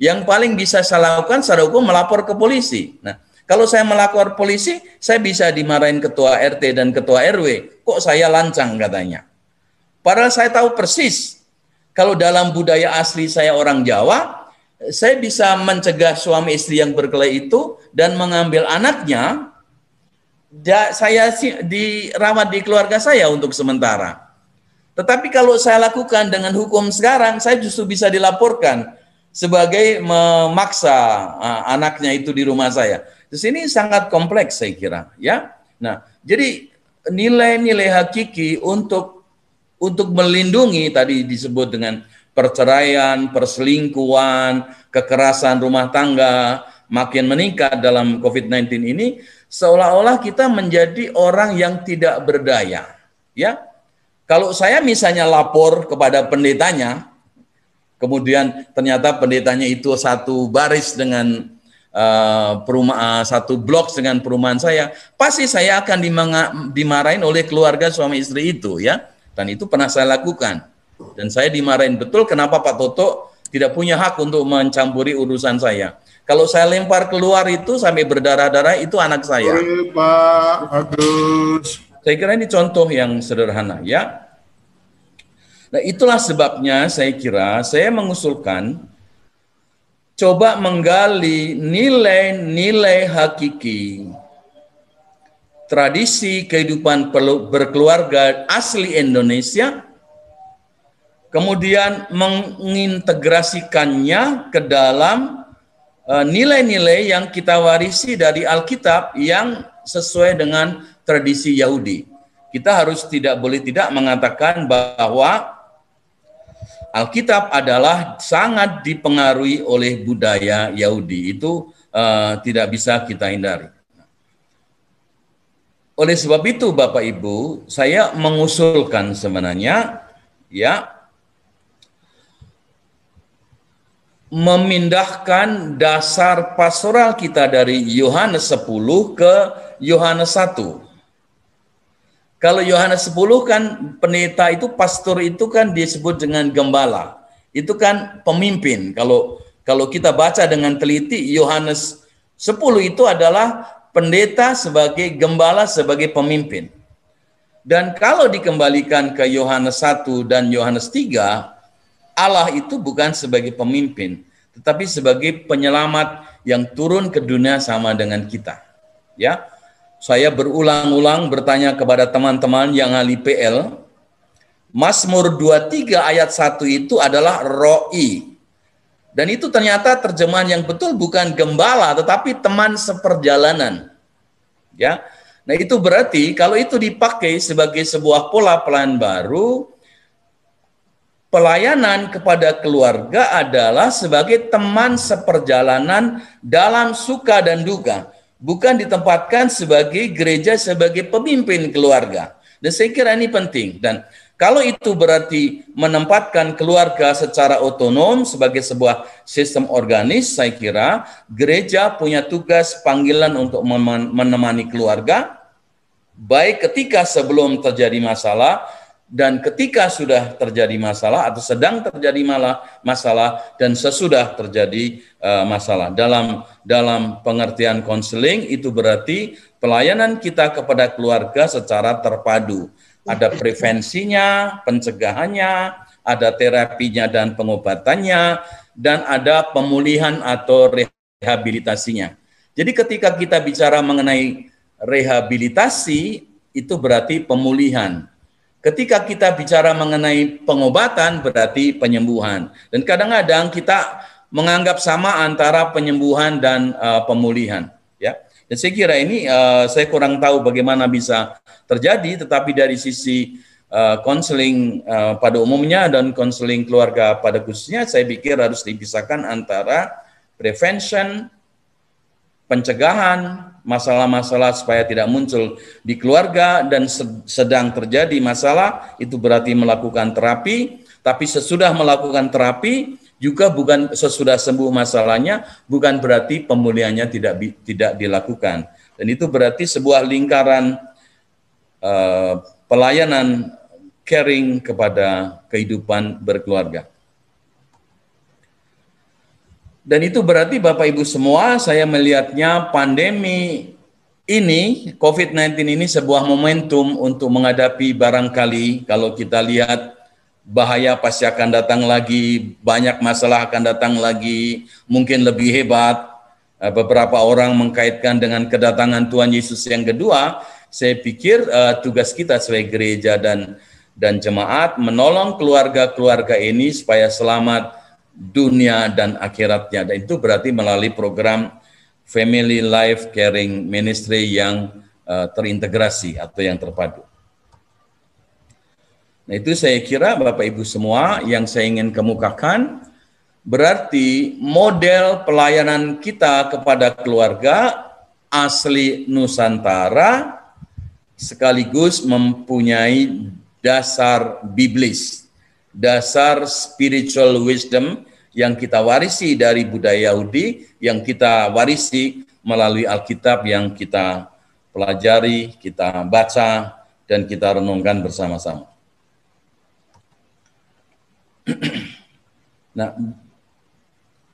Yang paling bisa saya lakukan secara hukum melapor ke polisi. Nah, kalau saya melapor polisi, saya bisa dimarahin ketua RT dan ketua RW. Kok saya lancang katanya. Padahal saya tahu persis, kalau dalam budaya asli saya orang Jawa, saya bisa mencegah suami istri yang berkelahi itu dan mengambil anaknya, saya dirawat di keluarga saya untuk sementara. Tetapi kalau saya lakukan dengan hukum sekarang, saya justru bisa dilaporkan sebagai memaksa anaknya itu di rumah saya. Di sini sangat kompleks saya kira, ya. Nah, jadi nilai-nilai hakiki untuk melindungi tadi disebut dengan perceraian, perselingkuhan, kekerasan rumah tangga makin meningkat dalam COVID-19 ini, seolah-olah kita menjadi orang yang tidak berdaya, ya. Kalau saya misalnya lapor kepada pendetanya, kemudian ternyata pendetanya itu satu baris dengan satu blok dengan perumahan saya, pasti saya akan dimarahin oleh keluarga suami istri itu, ya. Dan itu pernah saya lakukan. Dan saya dimarahin betul, kenapa Pak Toto tidak punya hak untuk mencampuri urusan saya. Kalau saya lempar keluar itu sampai berdarah-darah, itu anak saya. Pak Agus. Saya kira ini contoh yang sederhana, ya. Nah, itulah sebabnya saya kira saya mengusulkan coba menggali nilai-nilai hakiki tradisi kehidupan berkeluarga asli Indonesia, kemudian mengintegrasikannya ke dalam nilai-nilai yang kita warisi dari Alkitab yang sesuai dengan tradisi Yahudi. Kita harus tidak boleh tidak mengatakan bahwa Alkitab adalah sangat dipengaruhi oleh budaya Yahudi. Itu tidak bisa kita hindari. Oleh sebab itu, Bapak Ibu, saya mengusulkan sebenarnya, ya, memindahkan dasar pastoral kita dari Yohanes 10 ke Yohanes 1. Kalau Yohanes 10 kan pendeta itu, pastor itu kan disebut dengan gembala. Itu kan pemimpin. Kalau kita baca dengan teliti, Yohanes 10 itu adalah pendeta sebagai gembala, sebagai pemimpin. Dan kalau dikembalikan ke Yohanes 1 dan Yohanes 3, Allah itu bukan sebagai pemimpin, tetapi sebagai penyelamat yang turun ke dunia sama dengan kita. Ya, saya berulang-ulang bertanya kepada teman-teman yang ahli PL, Mazmur 23 ayat 1 itu adalah roi. Dan itu ternyata terjemahan yang betul bukan gembala, tetapi teman seperjalanan. Ya, nah itu berarti kalau itu dipakai sebagai sebuah pola pelayanan baru, pelayanan kepada keluarga adalah sebagai teman seperjalanan dalam suka dan duka, bukan ditempatkan sebagai gereja sebagai pemimpin keluarga. Dan saya kira ini penting. Dan kalau itu berarti menempatkan keluarga secara otonom sebagai sebuah sistem organis, saya kira gereja punya tugas panggilan untuk menemani keluarga, baik ketika sebelum terjadi masalah, dan ketika sudah terjadi masalah, atau sedang terjadi masalah, dan sesudah terjadi masalah. Dalam pengertian konseling, itu berarti pelayanan kita kepada keluarga secara terpadu. Ada prevensinya, pencegahannya, ada terapinya dan pengobatannya, dan ada pemulihan atau rehabilitasinya. Jadi ketika kita bicara mengenai rehabilitasi, itu berarti pemulihan. Ketika kita bicara mengenai pengobatan, berarti penyembuhan. Dan kadang-kadang kita menganggap sama antara penyembuhan dan pemulihan. Ya. Dan saya kira ini saya kurang tahu bagaimana bisa terjadi, tetapi dari sisi konseling pada umumnya dan konseling keluarga pada khususnya, saya pikir harus dipisahkan antara prevention, pencegahan, masalah-masalah supaya tidak muncul di keluarga, dan sedang terjadi masalah, itu berarti melakukan terapi, tapi sesudah melakukan terapi, juga bukan sesudah sembuh masalahnya, bukan berarti pemulihannya tidak dilakukan. Dan itu berarti sebuah lingkaran pelayanan caring kepada kehidupan berkeluarga. Dan itu berarti Bapak Ibu semua, saya melihatnya pandemi ini, COVID-19 ini sebuah momentum untuk menghadapi barangkali kalau kita lihat bahaya pasti akan datang lagi, banyak masalah akan datang lagi, mungkin lebih hebat. Beberapa orang mengkaitkan dengan kedatangan Tuhan Yesus yang kedua. Saya pikir tugas kita sebagai gereja dan jemaat menolong keluarga-keluarga ini supaya selamat dunia dan akhiratnya. Dan itu berarti melalui program Family Life Caring Ministry yang terintegrasi atau yang terpadu. Nah itu saya kira Bapak Ibu semua yang saya ingin kemukakan, berarti model pelayanan kita kepada keluarga asli Nusantara sekaligus mempunyai dasar biblis, dasar spiritual wisdom yang kita warisi dari budaya Yahudi, yang kita warisi melalui Alkitab yang kita pelajari, kita baca, dan kita renungkan bersama-sama. Nah,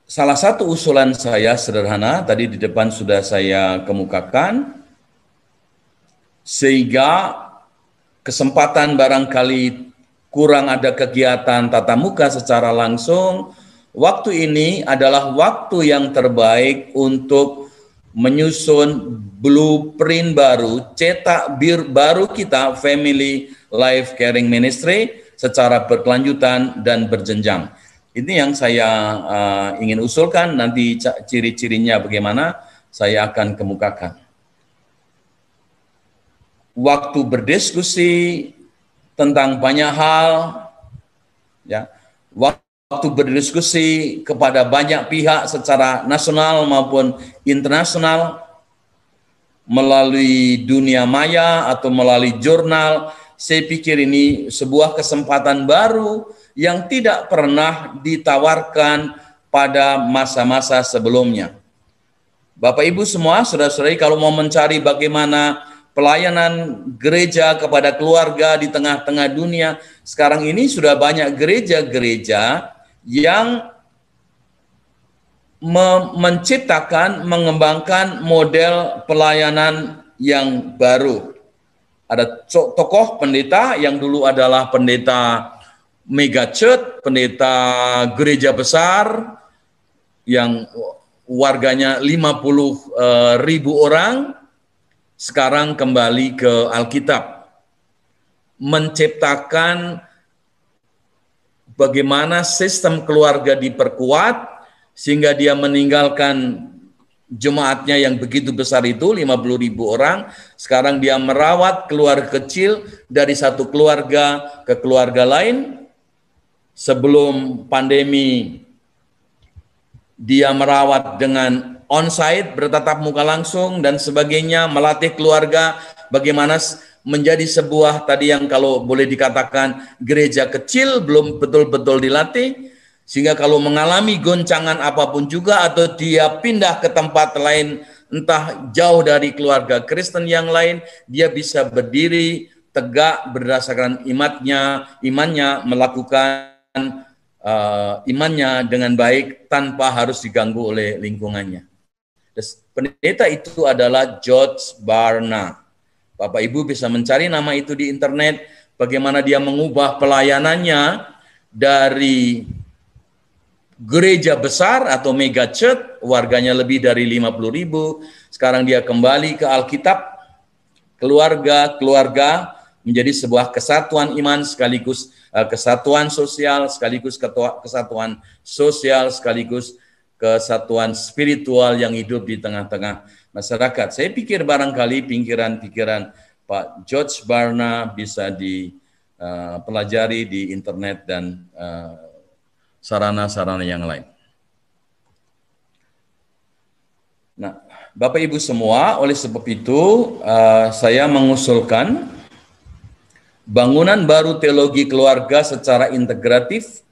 salah satu usulan saya sederhana, tadi di depan sudah saya kemukakan, sehingga kesempatan barangkali kurang ada kegiatan tatap muka secara langsung, waktu ini adalah waktu yang terbaik untuk menyusun blueprint baru, cetak baru kita Family Life Caring Ministry secara berkelanjutan dan berjenjang. Ini yang saya ingin usulkan, nanti ciri-cirinya bagaimana saya akan kemukakan. Waktu berdiskusi tentang banyak hal, ya, waktu berdiskusi kepada banyak pihak secara nasional maupun internasional, melalui dunia maya atau melalui jurnal. Saya pikir ini sebuah kesempatan baru yang tidak pernah ditawarkan pada masa-masa sebelumnya. Bapak Ibu semua, saudara-saudari, kalau mau mencari bagaimana pelayanan gereja kepada keluarga di tengah-tengah dunia, sekarang ini sudah banyak gereja-gereja yang menciptakan, mengembangkan model pelayanan yang baru. Ada tokoh pendeta yang dulu adalah pendeta mega church, pendeta gereja besar yang warganya 50.000 orang, sekarang kembali ke Alkitab, menciptakan bagaimana sistem keluarga diperkuat sehingga dia meninggalkan jemaatnya yang begitu besar itu 50.000 orang. Sekarang dia merawat keluarga kecil dari satu keluarga ke keluarga lain. Sebelum pandemi dia merawat dengan on-site, bertatap muka langsung dan sebagainya, melatih keluarga bagaimana menjadi sebuah, tadi yang kalau boleh dikatakan gereja kecil, belum betul-betul dilatih, sehingga kalau mengalami goncangan apapun juga atau dia pindah ke tempat lain, entah jauh dari keluarga Kristen yang lain, dia bisa berdiri tegak berdasarkan imannya melakukan imannya dengan baik tanpa harus diganggu oleh lingkungannya. Pendeta itu adalah George Barna. Bapak Ibu bisa mencari nama itu di internet, bagaimana dia mengubah pelayanannya dari gereja besar atau mega church, warganya lebih dari 50.000, sekarang dia kembali ke Alkitab, keluarga menjadi sebuah kesatuan iman sekaligus kesatuan sosial, sekaligus kesatuan sosial, sekaligus kesatuan spiritual yang hidup di tengah-tengah masyarakat. Saya pikir barangkali pikiran-pikiran Pak George Barna bisa dipelajari di internet dan sarana-sarana yang lain. Nah, Bapak Ibu semua, oleh sebab itu saya mengusulkan bangunan baru teologi keluarga secara integratif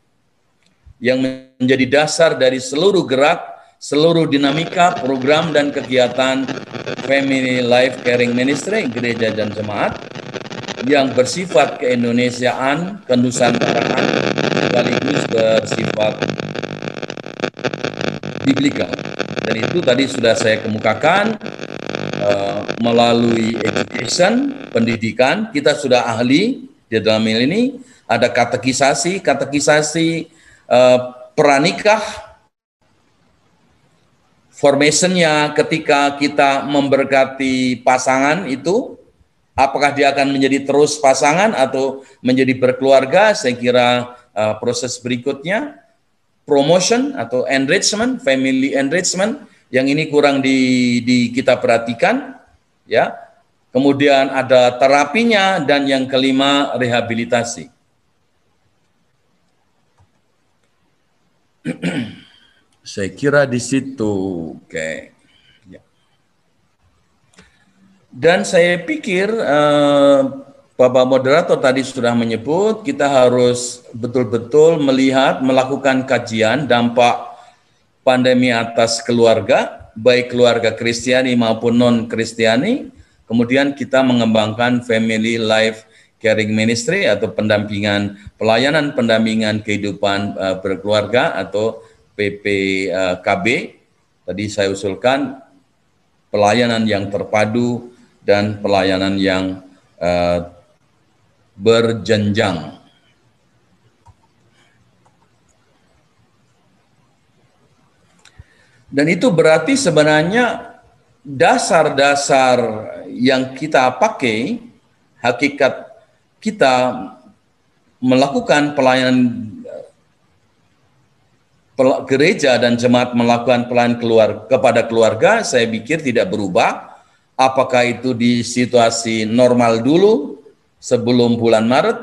yang menjadi dasar dari seluruh gerak, seluruh dinamika, program dan kegiatan Family Life Caring Ministry, gereja dan jemaat yang bersifat keindonesiaan, kenusantaraan, sekaligus bersifat biblikal. Dan itu tadi sudah saya kemukakan melalui education, pendidikan, kita sudah ahli di dalam ini, ada katekisasi pranikah, formationnya ketika kita memberkati pasangan itu, apakah dia akan menjadi terus pasangan atau menjadi berkeluarga, saya kira proses berikutnya, promotion atau enrichment, family enrichment, yang ini kurang kita perhatikan, ya. Kemudian ada terapinya, dan yang kelima rehabilitasi. Saya kira di situ, oke. Ya. Dan saya pikir Bapak Moderator tadi sudah menyebut kita harus betul-betul melakukan kajian dampak pandemi atas keluarga, baik keluarga Kristiani maupun non-Kristiani. Kemudian kita mengembangkan Family Life Caring Ministry atau pelayanan pendampingan kehidupan berkeluarga atau PPKB. Tadi saya usulkan pelayanan yang terpadu dan pelayanan yang berjenjang. Dan itu berarti sebenarnya dasar-dasar yang kita pakai, hakikat kita melakukan pelayanan gereja dan jemaat melakukan pelayanan kepada keluarga, saya pikir tidak berubah. Apakah itu di situasi normal dulu sebelum bulan Maret,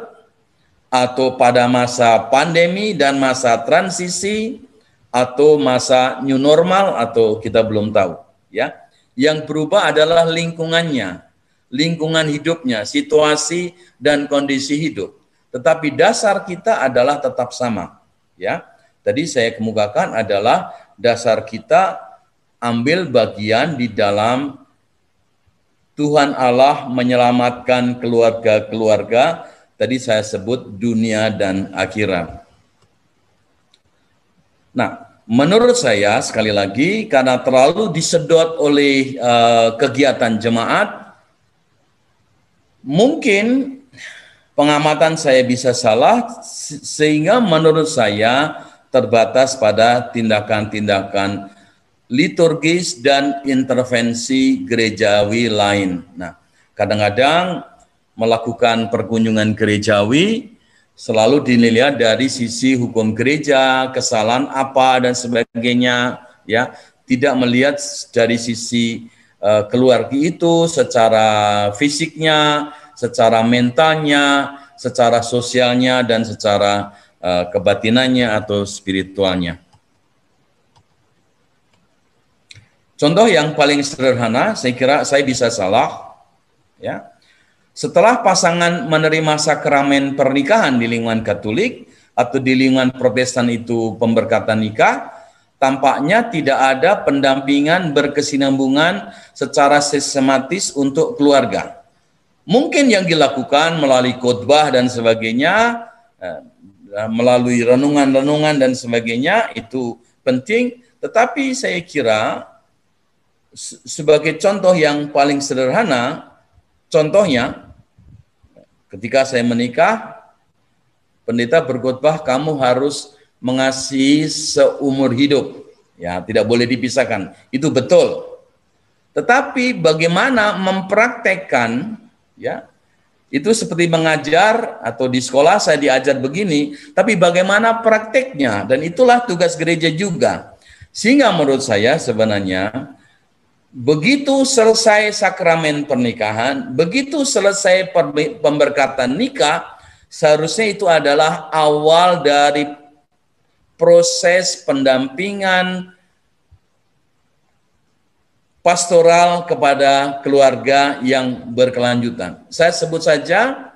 atau pada masa pandemi dan masa transisi, atau masa new normal, atau kita belum tahu, ya. Yang berubah adalah lingkungannya, lingkungan hidupnya, situasi dan kondisi hidup. Tetapi dasar kita adalah tetap sama, ya. Tadi saya kemukakan adalah dasar kita ambil bagian di dalam Tuhan Allah menyelamatkan keluarga-keluarga. Tadi saya sebut dunia dan akhirat. Nah, menurut saya sekali lagi karena terlalu disedot oleh kegiatan jemaat, mungkin pengamatan saya bisa salah sehingga menurut saya terbatas pada tindakan-tindakan liturgis, dan intervensi gerejawi lain. Nah, kadang-kadang melakukan perkunjungan gerejawi selalu dilihat dari sisi hukum gereja, kesalahan apa dan sebagainya, ya, tidak melihat dari sisi keluarga itu secara fisiknya, secara mentalnya, secara sosialnya, dan secara kebatinannya atau spiritualnya. Contoh yang paling sederhana, saya kira saya bisa salah, ya. Setelah pasangan menerima sakramen pernikahan di lingkungan Katolik atau di lingkungan Protestan itu pemberkatan nikah, tampaknya tidak ada pendampingan berkesinambungan secara sistematis untuk keluarga. Mungkin yang dilakukan melalui khotbah dan sebagainya, melalui renungan-renungan dan sebagainya, itu penting, tetapi saya kira sebagai contoh yang paling sederhana, contohnya ketika saya menikah, pendeta berkhotbah, kamu harus mengasihi seumur hidup, ya, tidak boleh dipisahkan. Itu betul. Tetapi bagaimana mempraktekkan, ya, itu seperti mengajar, atau di sekolah saya diajar begini, tapi bagaimana prakteknya, dan itulah tugas gereja juga. Sehingga menurut saya sebenarnya begitu selesai sakramen pernikahan, begitu selesai pemberkatan nikah, seharusnya itu adalah awal dari proses pendampingan pastoral kepada keluarga yang berkelanjutan. Saya sebut saja,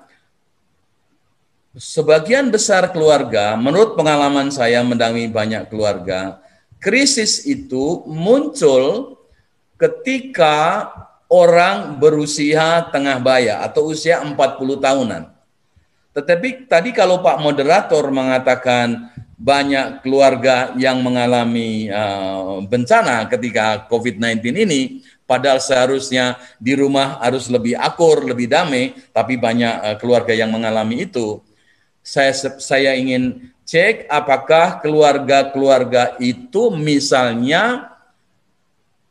sebagian besar keluarga, menurut pengalaman saya mendampingi banyak keluarga, krisis itu muncul ketika orang berusia tengah baya atau usia 40 tahunan. Tetapi tadi kalau Pak Moderator mengatakan banyak keluarga yang mengalami bencana ketika COVID-19 ini, padahal seharusnya di rumah harus lebih akur, lebih damai, tapi banyak keluarga yang mengalami itu. Saya ingin cek apakah keluarga-keluarga itu misalnya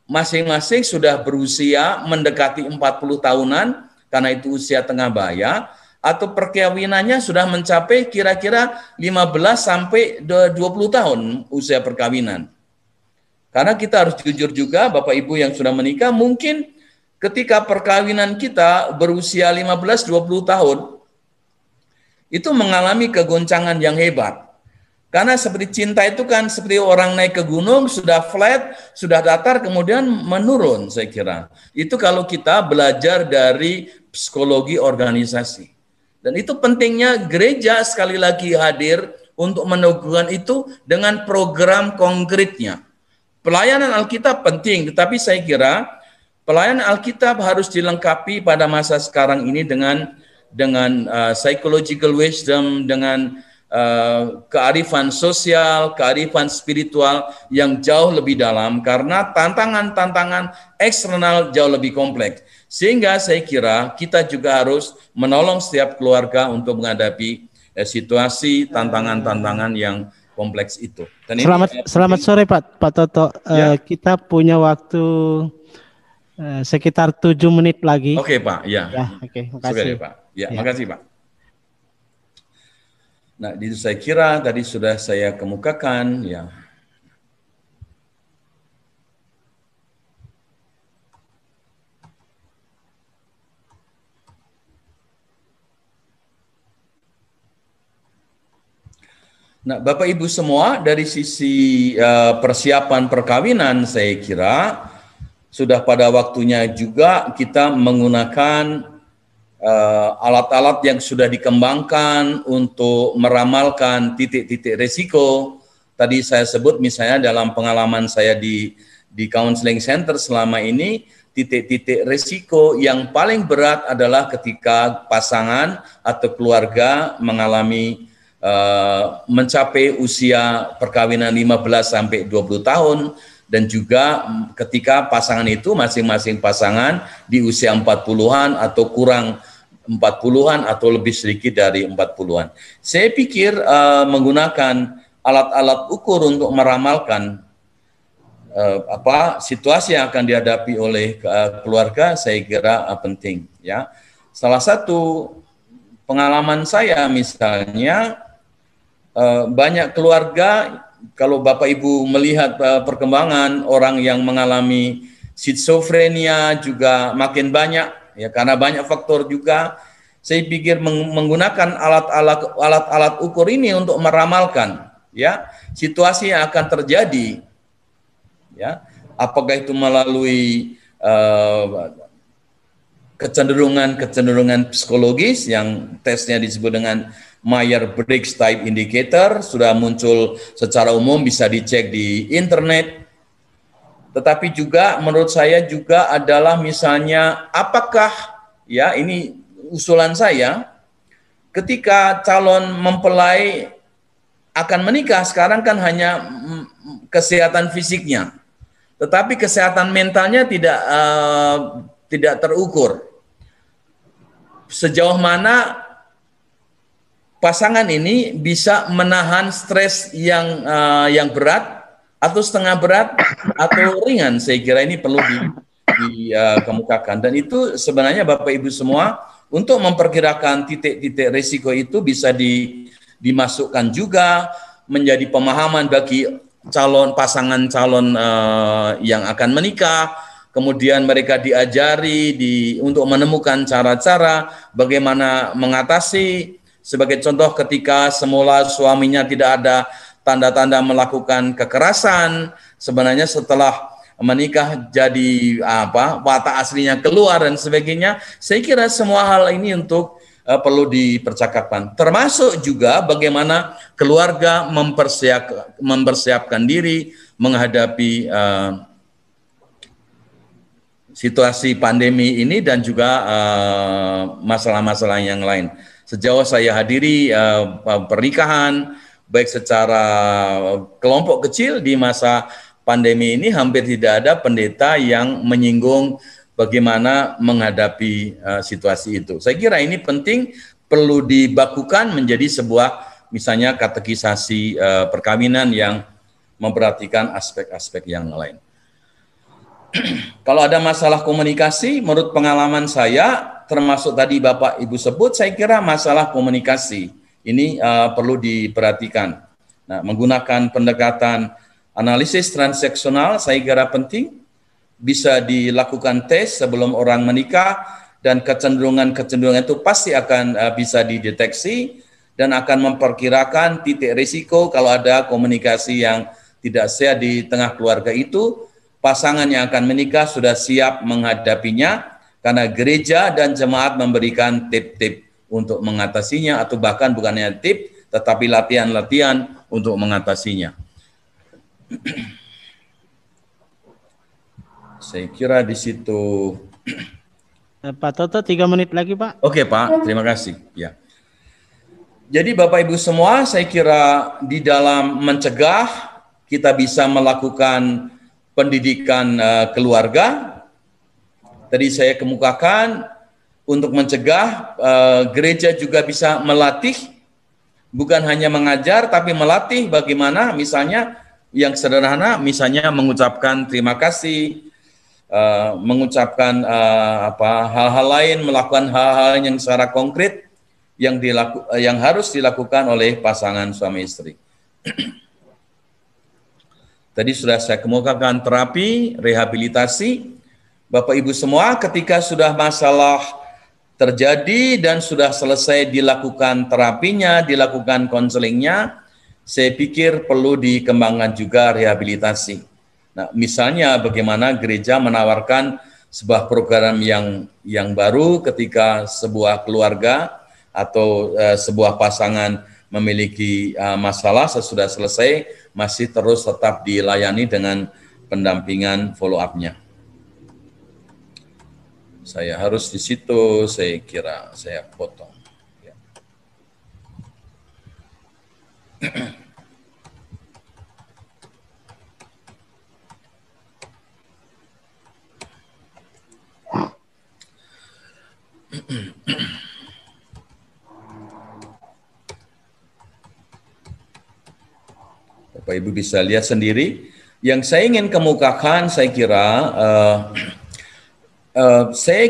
masing-masing sudah berusia mendekati 40 tahunan, karena itu usia tengah baya, atau perkawinannya sudah mencapai kira-kira 15 sampai 20 tahun usia perkawinan. Karena kita harus jujur juga, Bapak Ibu yang sudah menikah, mungkin ketika perkawinan kita berusia 15-20 tahun, itu mengalami kegoncangan yang hebat. Karena seperti cinta itu kan seperti orang naik ke gunung, sudah flat, sudah datar, kemudian menurun, saya kira. Itu kalau kita belajar dari psikologi organisasi. Dan itu pentingnya gereja sekali lagi hadir untuk meneguhkan itu dengan program konkretnya. Pelayanan Alkitab penting, tetapi saya kira pelayanan Alkitab harus dilengkapi pada masa sekarang ini dengan psychological wisdom, dengan kearifan sosial, kearifan spiritual yang jauh lebih dalam, karena tantangan-tantangan eksternal jauh lebih kompleks. Sehingga saya kira kita juga harus menolong setiap keluarga untuk menghadapi situasi tantangan-tantangan yang kompleks itu. Dan selamat sore Pak Toto. Ya. Kita punya waktu sekitar 7 menit lagi. Oke Pak, ya. Oke, makasih. Pak. Ya, makasih Pak. Nah, itu saya kira tadi sudah saya kemukakan, ya. Nah, Bapak Ibu semua, dari sisi persiapan perkawinan, saya kira sudah pada waktunya juga kita menggunakan alat-alat yang sudah dikembangkan untuk meramalkan titik-titik risiko. Tadi saya sebut misalnya dalam pengalaman saya di counseling center selama ini, titik-titik risiko yang paling berat adalah ketika pasangan atau keluarga mengalami mencapai usia perkawinan 15 sampai 20 tahun, dan juga ketika pasangan itu masing-masing pasangan di usia 40-an atau kurang 40-an atau lebih sedikit dari 40-an. Saya pikir menggunakan alat-alat ukur untuk meramalkan situasi yang akan dihadapi oleh keluarga, saya kira penting. Ya, salah satu pengalaman saya misalnya, banyak keluarga, kalau Bapak Ibu melihat perkembangan orang yang mengalami schizofrenia juga makin banyak, ya karena banyak faktor juga. Saya pikir menggunakan alat-alat ukur ini untuk meramalkan, ya, situasi yang akan terjadi, ya, apakah itu melalui kecenderungan psikologis yang tesnya disebut dengan Myers-Briggs Type Indicator, sudah muncul secara umum, bisa dicek di internet. Tetapi juga menurut saya juga adalah misalnya apakah, ya ini usulan saya, ketika calon mempelai akan menikah sekarang kan hanya kesehatan fisiknya, tetapi kesehatan mentalnya tidak terukur. Sejauh mana pasangan ini bisa menahan stres yang berat atau setengah berat atau ringan, saya kira ini perlu dikemukakan. Dan itu sebenarnya Bapak Ibu semua, untuk memperkirakan titik-titik risiko itu bisa dimasukkan juga menjadi pemahaman bagi pasangan calon yang akan menikah. Kemudian mereka diajari untuk menemukan cara-cara bagaimana mengatasi. Sebagai contoh, ketika semula suaminya tidak ada tanda-tanda melakukan kekerasan, sebenarnya setelah menikah jadi watak aslinya keluar dan sebagainya. Saya kira semua hal ini perlu dipercakapkan. Termasuk juga bagaimana keluarga mempersiapkan diri menghadapi situasi pandemi ini dan juga masalah-masalah yang lain. Sejauh saya hadiri pernikahan, baik secara kelompok kecil di masa pandemi ini, hampir tidak ada pendeta yang menyinggung bagaimana menghadapi situasi itu. Saya kira ini penting, perlu dibakukan menjadi sebuah misalnya katekisasi perkawinan yang memperhatikan aspek-aspek yang lain. Kalau ada masalah komunikasi, menurut pengalaman saya, termasuk tadi Bapak Ibu sebut, saya kira masalah komunikasi ini perlu diperhatikan. Nah, menggunakan pendekatan analisis transaksional saya kira penting, bisa dilakukan tes sebelum orang menikah, dan kecenderungan-kecenderungan itu pasti akan bisa dideteksi dan akan memperkirakan titik risiko kalau ada komunikasi yang tidak sehat di tengah keluarga itu. Pasangan yang akan menikah sudah siap menghadapinya karena gereja dan jemaat memberikan tip-tip untuk mengatasinya, atau bahkan bukannya tip tetapi latihan-latihan untuk mengatasinya. Saya kira di situ. Pak Toto, 3 menit lagi, Pak. Oke, Pak, terima kasih. Ya. Jadi Bapak Ibu semua, saya kira di dalam mencegah kita bisa melakukan pendidikan keluarga. Tadi saya kemukakan untuk mencegah, gereja juga bisa melatih, bukan hanya mengajar tapi melatih bagaimana misalnya yang sederhana, misalnya mengucapkan terima kasih, mengucapkan hal-hal lain, melakukan hal-hal yang secara konkret yang harus dilakukan oleh pasangan suami istri. Tadi sudah saya kemukakan terapi, rehabilitasi. Bapak Ibu semua, ketika sudah masalah terjadi dan sudah selesai dilakukan terapinya, dilakukan konselingnya, saya pikir perlu dikembangkan juga rehabilitasi. Nah, misalnya bagaimana gereja menawarkan sebuah program yang baru ketika sebuah keluarga atau sebuah pasangan memiliki masalah sesudah selesai, masih terus tetap dilayani dengan pendampingan follow up-nya. Saya harus di situ, saya kira saya potong. Ya. Bapak Ibu bisa lihat sendiri Yang saya ingin kemukakan, saya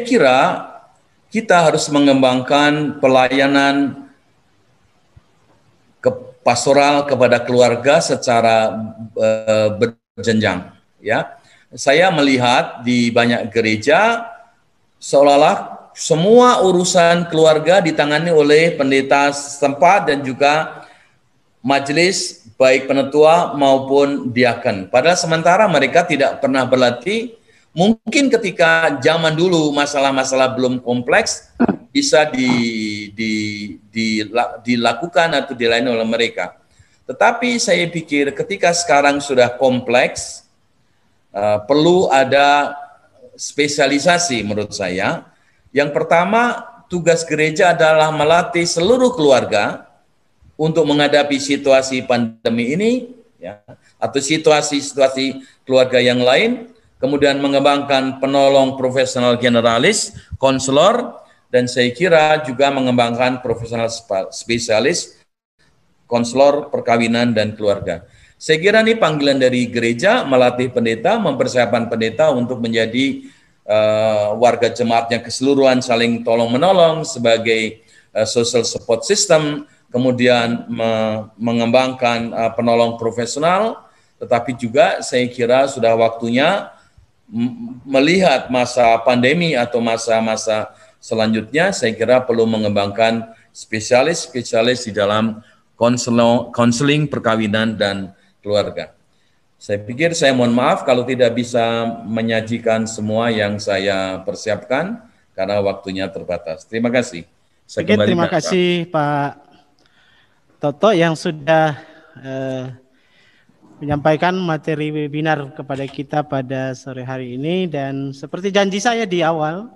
kira kita harus mengembangkan pelayanan pastoral kepada keluarga secara berjenjang. Ya, saya melihat di banyak gereja seolah-olah semua urusan keluarga ditangani oleh pendeta setempat dan juga majelis baik penetua maupun diaken. Padahal sementara mereka tidak pernah berlatih. Mungkin ketika zaman dulu masalah-masalah belum kompleks bisa dilakukan atau dilayani oleh mereka. Tetapi saya pikir ketika sekarang sudah kompleks, perlu ada spesialisasi menurut saya. Yang pertama, tugas gereja adalah melatih seluruh keluarga untuk menghadapi situasi pandemi ini, ya, atau situasi-situasi keluarga yang lain, kemudian mengembangkan penolong profesional generalis, konselor, dan saya kira juga mengembangkan profesional spesialis, konselor perkawinan dan keluarga. Saya kira ini panggilan dari gereja, melatih pendeta, mempersiapkan pendeta untuk menjadi warga jemaatnya keseluruhan saling tolong-menolong sebagai social support system, kemudian mengembangkan penolong profesional, tetapi juga saya kira sudah waktunya melihat masa pandemi atau masa-masa selanjutnya, saya kira perlu mengembangkan spesialis-spesialis di dalam konseling perkawinan dan keluarga. Saya pikir saya mohon maaf kalau tidak bisa menyajikan semua yang saya persiapkan karena waktunya terbatas. Terima kasih. Terima kasih Pak Toto yang sudah menyampaikan materi webinar kepada kita pada sore hari ini, dan seperti janji saya di awal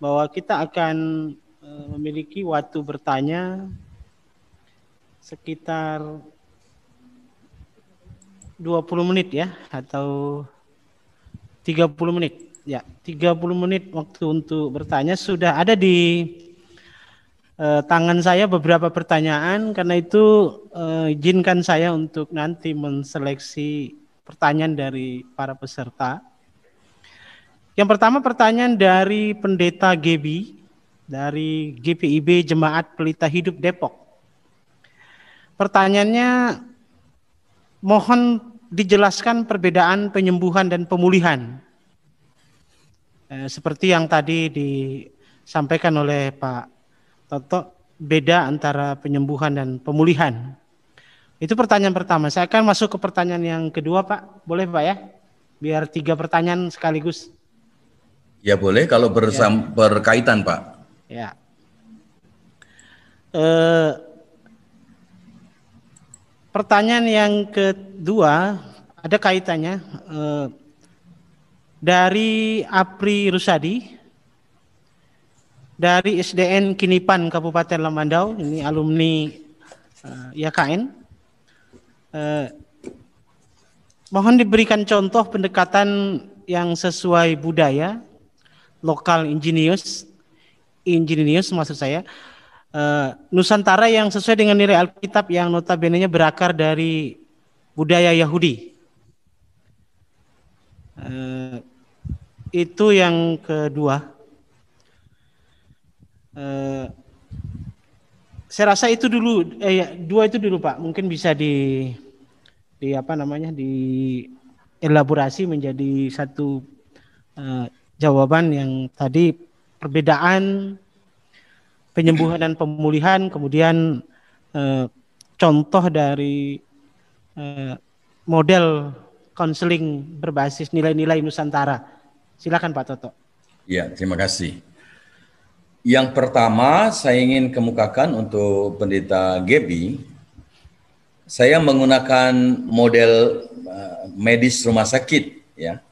bahwa kita akan memiliki waktu bertanya sekitar 20 menit ya, atau 30 menit. Ya, 30 menit waktu untuk bertanya. Sudah ada di tangan saya beberapa pertanyaan, karena itu izinkan saya untuk nanti menseleksi pertanyaan dari para peserta. Yang pertama pertanyaan dari Pendeta Gebi dari GPIB Jemaat Pelita Hidup Depok. Pertanyaannya, mohon dijelaskan perbedaan penyembuhan dan pemulihan. Seperti yang tadi disampaikan oleh Pak Toto, beda antara penyembuhan dan pemulihan. Itu pertanyaan pertama. Saya akan masuk ke pertanyaan yang kedua, Pak. Boleh, Pak ya? Biar 3 pertanyaan sekaligus. Ya boleh, kalau berkaitan, Pak. Ya. Pertanyaan yang kedua ada kaitannya dari Apri Rusadi dari SDN Kinipan Kabupaten Lamandau, ini alumni YKN. Mohon diberikan contoh pendekatan yang sesuai budaya, lokal ingenius maksud saya, Nusantara yang sesuai dengan nilai Alkitab yang notabene-nya berakar dari budaya Yahudi. Itu yang kedua. Saya rasa itu dulu, 2 itu dulu Pak. Mungkin bisa dielaborasi menjadi satu jawaban yang tadi, perbedaan penyembuhan dan pemulihan, kemudian contoh dari model konseling berbasis nilai-nilai Nusantara. Silakan Pak Toto. Ya, terima kasih. Yang pertama saya ingin kemukakan untuk Pendeta Gebi, saya menggunakan model medis rumah sakit. Ya,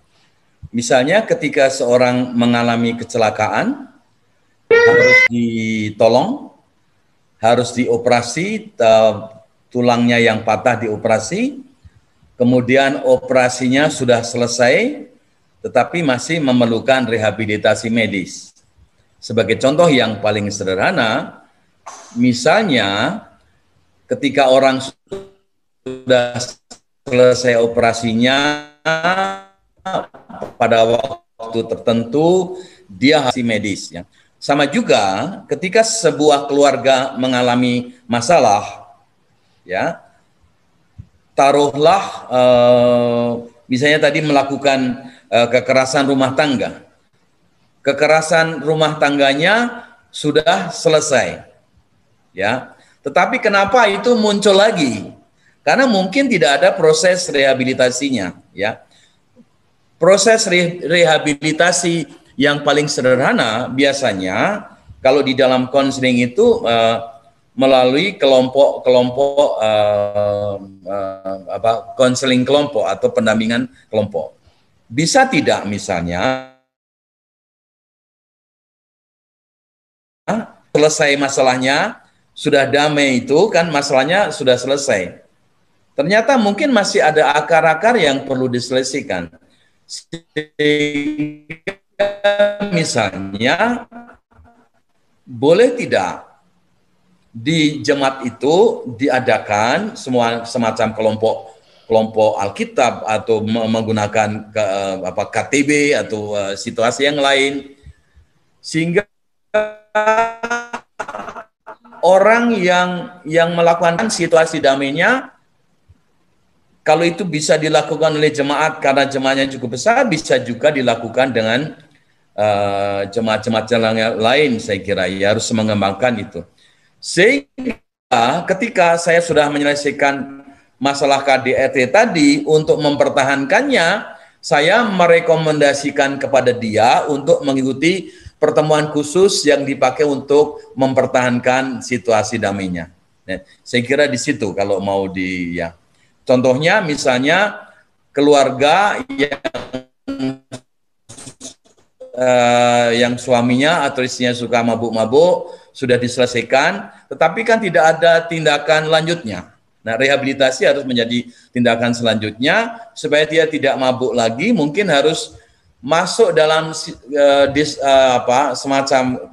misalnya ketika seorang mengalami kecelakaan, harus ditolong, harus dioperasi, tulangnya yang patah dioperasi, kemudian operasinya sudah selesai, tetapi masih memerlukan rehabilitasi medis. Sebagai contoh yang paling sederhana, misalnya ketika orang sudah selesai operasinya, pada waktu tertentu dia harus medis, ya. Sama juga ketika sebuah keluarga mengalami masalah, ya, taruhlah misalnya tadi melakukan kekerasan rumah tangga. Kekerasan rumah tangganya sudah selesai, ya. Tetapi kenapa itu muncul lagi? Karena mungkin tidak ada proses rehabilitasinya, ya. Proses rehabilitasi yang paling sederhana biasanya kalau di dalam konseling itu melalui kelompok-kelompok konseling kelompok atau pendampingan kelompok. Bisa tidak misalnya selesai masalahnya, sudah damai itu kan masalahnya sudah selesai. Ternyata mungkin masih ada akar-akar yang perlu diselesaikan. Misalnya, boleh tidak di jemaat itu diadakan semacam kelompok Alkitab atau menggunakan KTB atau situasi yang lain, sehingga orang yang melakukan situasi damainya, kalau itu bisa dilakukan oleh jemaat karena jemaatnya cukup besar, bisa juga dilakukan dengan jemaat-jemaat yang lain. Saya kira ya harus mengembangkan itu. Sehingga ketika saya sudah menyelesaikan masalah KDRT tadi, untuk mempertahankannya, saya merekomendasikan kepada dia untuk mengikuti pertemuan khusus yang dipakai untuk mempertahankan situasi damainya. Nah, saya kira di situ kalau mau ya. Contohnya misalnya keluarga yang suaminya atau istrinya suka mabuk-mabuk sudah diselesaikan, tetapi kan tidak ada tindakan lanjutnya. Nah, rehabilitasi harus menjadi tindakan selanjutnya supaya dia tidak mabuk lagi. Mungkin harus masuk dalam semacam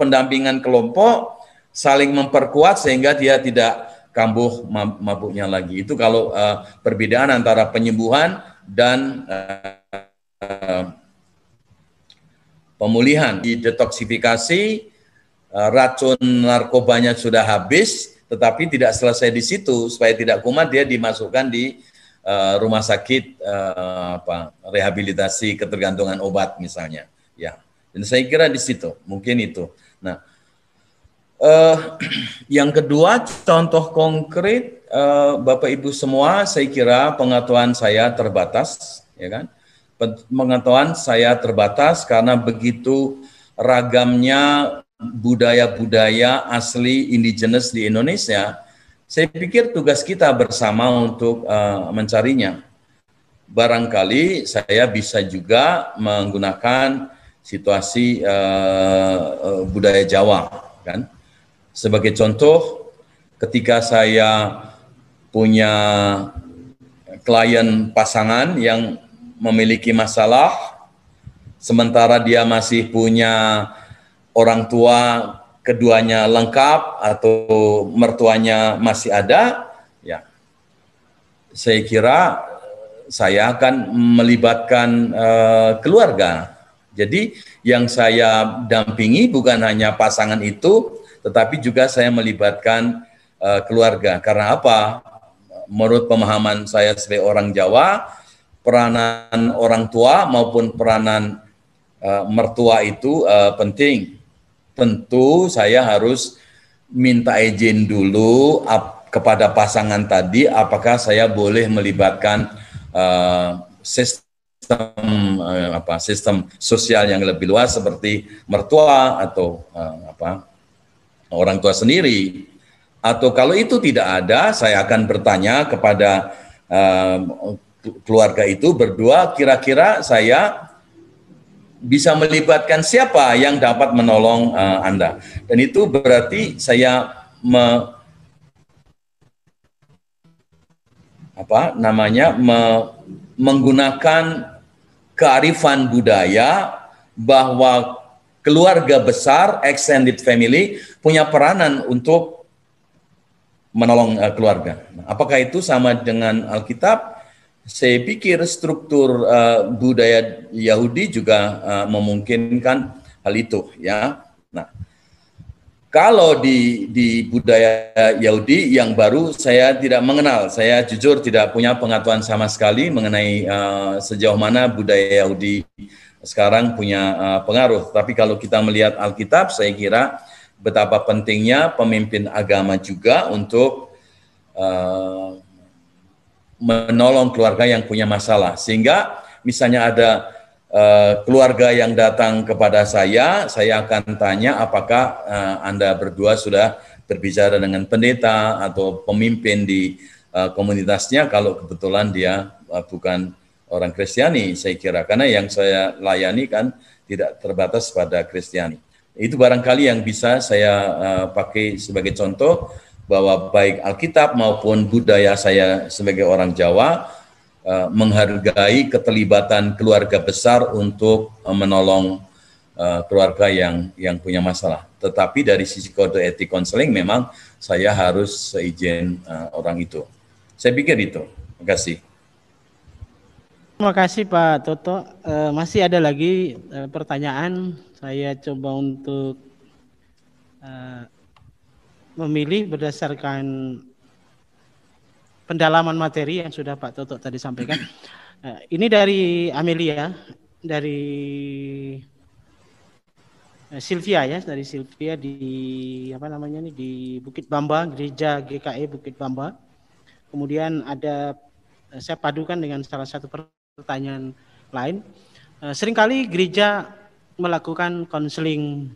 pendampingan kelompok, saling memperkuat sehingga dia tidak kambuh mabuknya lagi. Itu kalau perbedaan antara penyembuhan dan pemulihan. Di detoksifikasi, racun narkobanya sudah habis, tetapi tidak selesai di situ. Supaya tidak kumat, dia dimasukkan di rumah sakit rehabilitasi ketergantungan obat misalnya. Ya, dan saya kira di situ mungkin itu. Nah, yang kedua, contoh konkret, Bapak Ibu semua, saya kira pengetahuan saya terbatas, ya kan? Pengetahuan saya terbatas karena begitu ragamnya budaya-budaya asli indigenous di Indonesia. Saya pikir tugas kita bersama untuk mencarinya. Barangkali saya bisa juga menggunakan situasi budaya Jawa, kan? Sebagai contoh, ketika saya punya klien pasangan yang memiliki masalah, sementara dia masih punya orang tua, keduanya lengkap atau mertuanya masih ada, ya, saya kira saya akan melibatkan keluarga. Jadi yang saya dampingi bukan hanya pasangan itu, tetapi juga saya melibatkan keluarga. Karena apa? Menurut pemahaman saya sebagai orang Jawa, peranan orang tua maupun peranan mertua itu penting. Tentu saya harus minta izin dulu kepada pasangan tadi, apakah saya boleh melibatkan sistem sosial yang lebih luas seperti mertua atau orang tua sendiri. Atau kalau itu tidak ada, saya akan bertanya kepada keluarga itu berdua, kira-kira saya bisa melibatkan siapa yang dapat menolong Anda. Dan itu berarti saya menggunakan kearifan budaya bahwa keluarga besar, extended family, punya peranan untuk menolong keluarga. Apakah itu sama dengan Alkitab? Saya pikir struktur budaya Yahudi juga memungkinkan hal itu, ya. Nah, kalau di budaya Yahudi yang baru saya tidak mengenal, saya jujur tidak punya pengetahuan sama sekali mengenai sejauh mana budaya Yahudi sekarang punya pengaruh. Tapi kalau kita melihat Alkitab, saya kira betapa pentingnya pemimpin agama juga untuk menolong keluarga yang punya masalah. Sehingga misalnya ada keluarga yang datang kepada saya akan tanya apakah Anda berdua sudah berbicara dengan pendeta atau pemimpin di komunitasnya kalau kebetulan dia bukan orang Kristiani, saya kira. Karena yang saya layani kan tidak terbatas pada Kristiani. Itu barangkali yang bisa saya pakai sebagai contoh bahwa baik Alkitab maupun budaya saya sebagai orang Jawa menghargai keterlibatan keluarga besar untuk menolong keluarga yang punya masalah. Tetapi dari sisi kode etik konseling memang saya harus seizin orang itu. Saya pikir itu. Terima kasih. Terima kasih Pak Toto. Masih ada lagi pertanyaan. Saya coba untuk memilih berdasarkan pendalaman materi yang sudah Pak Toto tadi sampaikan. Ini dari Amelia, dari Sylvia ya, dari Sylvia di apa namanya nih di Bukit Bamba, Gereja GKE Bukit Bamba. Kemudian ada saya padukan dengan salah satu pertanyaan lain. Seringkali gereja melakukan konseling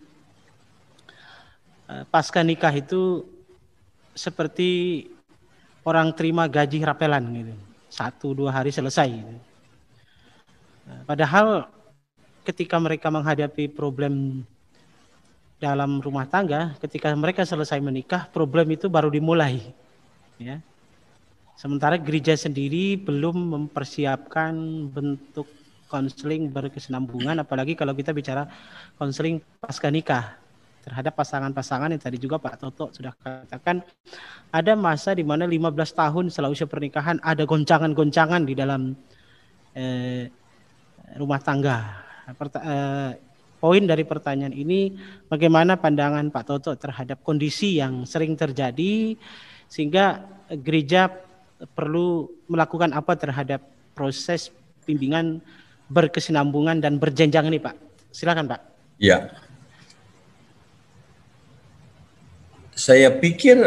pasca nikah itu seperti orang terima gaji rapelan gitu. 1-2 hari selesai gitu. Padahal ketika mereka menghadapi problem dalam rumah tangga, ketika mereka selesai menikah, problem itu baru dimulai. Ya. Sementara gereja sendiri belum mempersiapkan bentuk konseling berkesinambungan, apalagi kalau kita bicara konseling pasca nikah terhadap pasangan-pasangan yang tadi juga Pak Toto sudah katakan ada masa di mana 15 tahun setelah usia pernikahan ada goncangan-goncangan di dalam rumah tangga. Poin dari pertanyaan ini, bagaimana pandangan Pak Toto terhadap kondisi yang sering terjadi sehingga gereja perlu melakukan apa terhadap proses bimbingan berkesinambungan dan berjenjang ini Pak? Silakan Pak. Ya. Saya pikir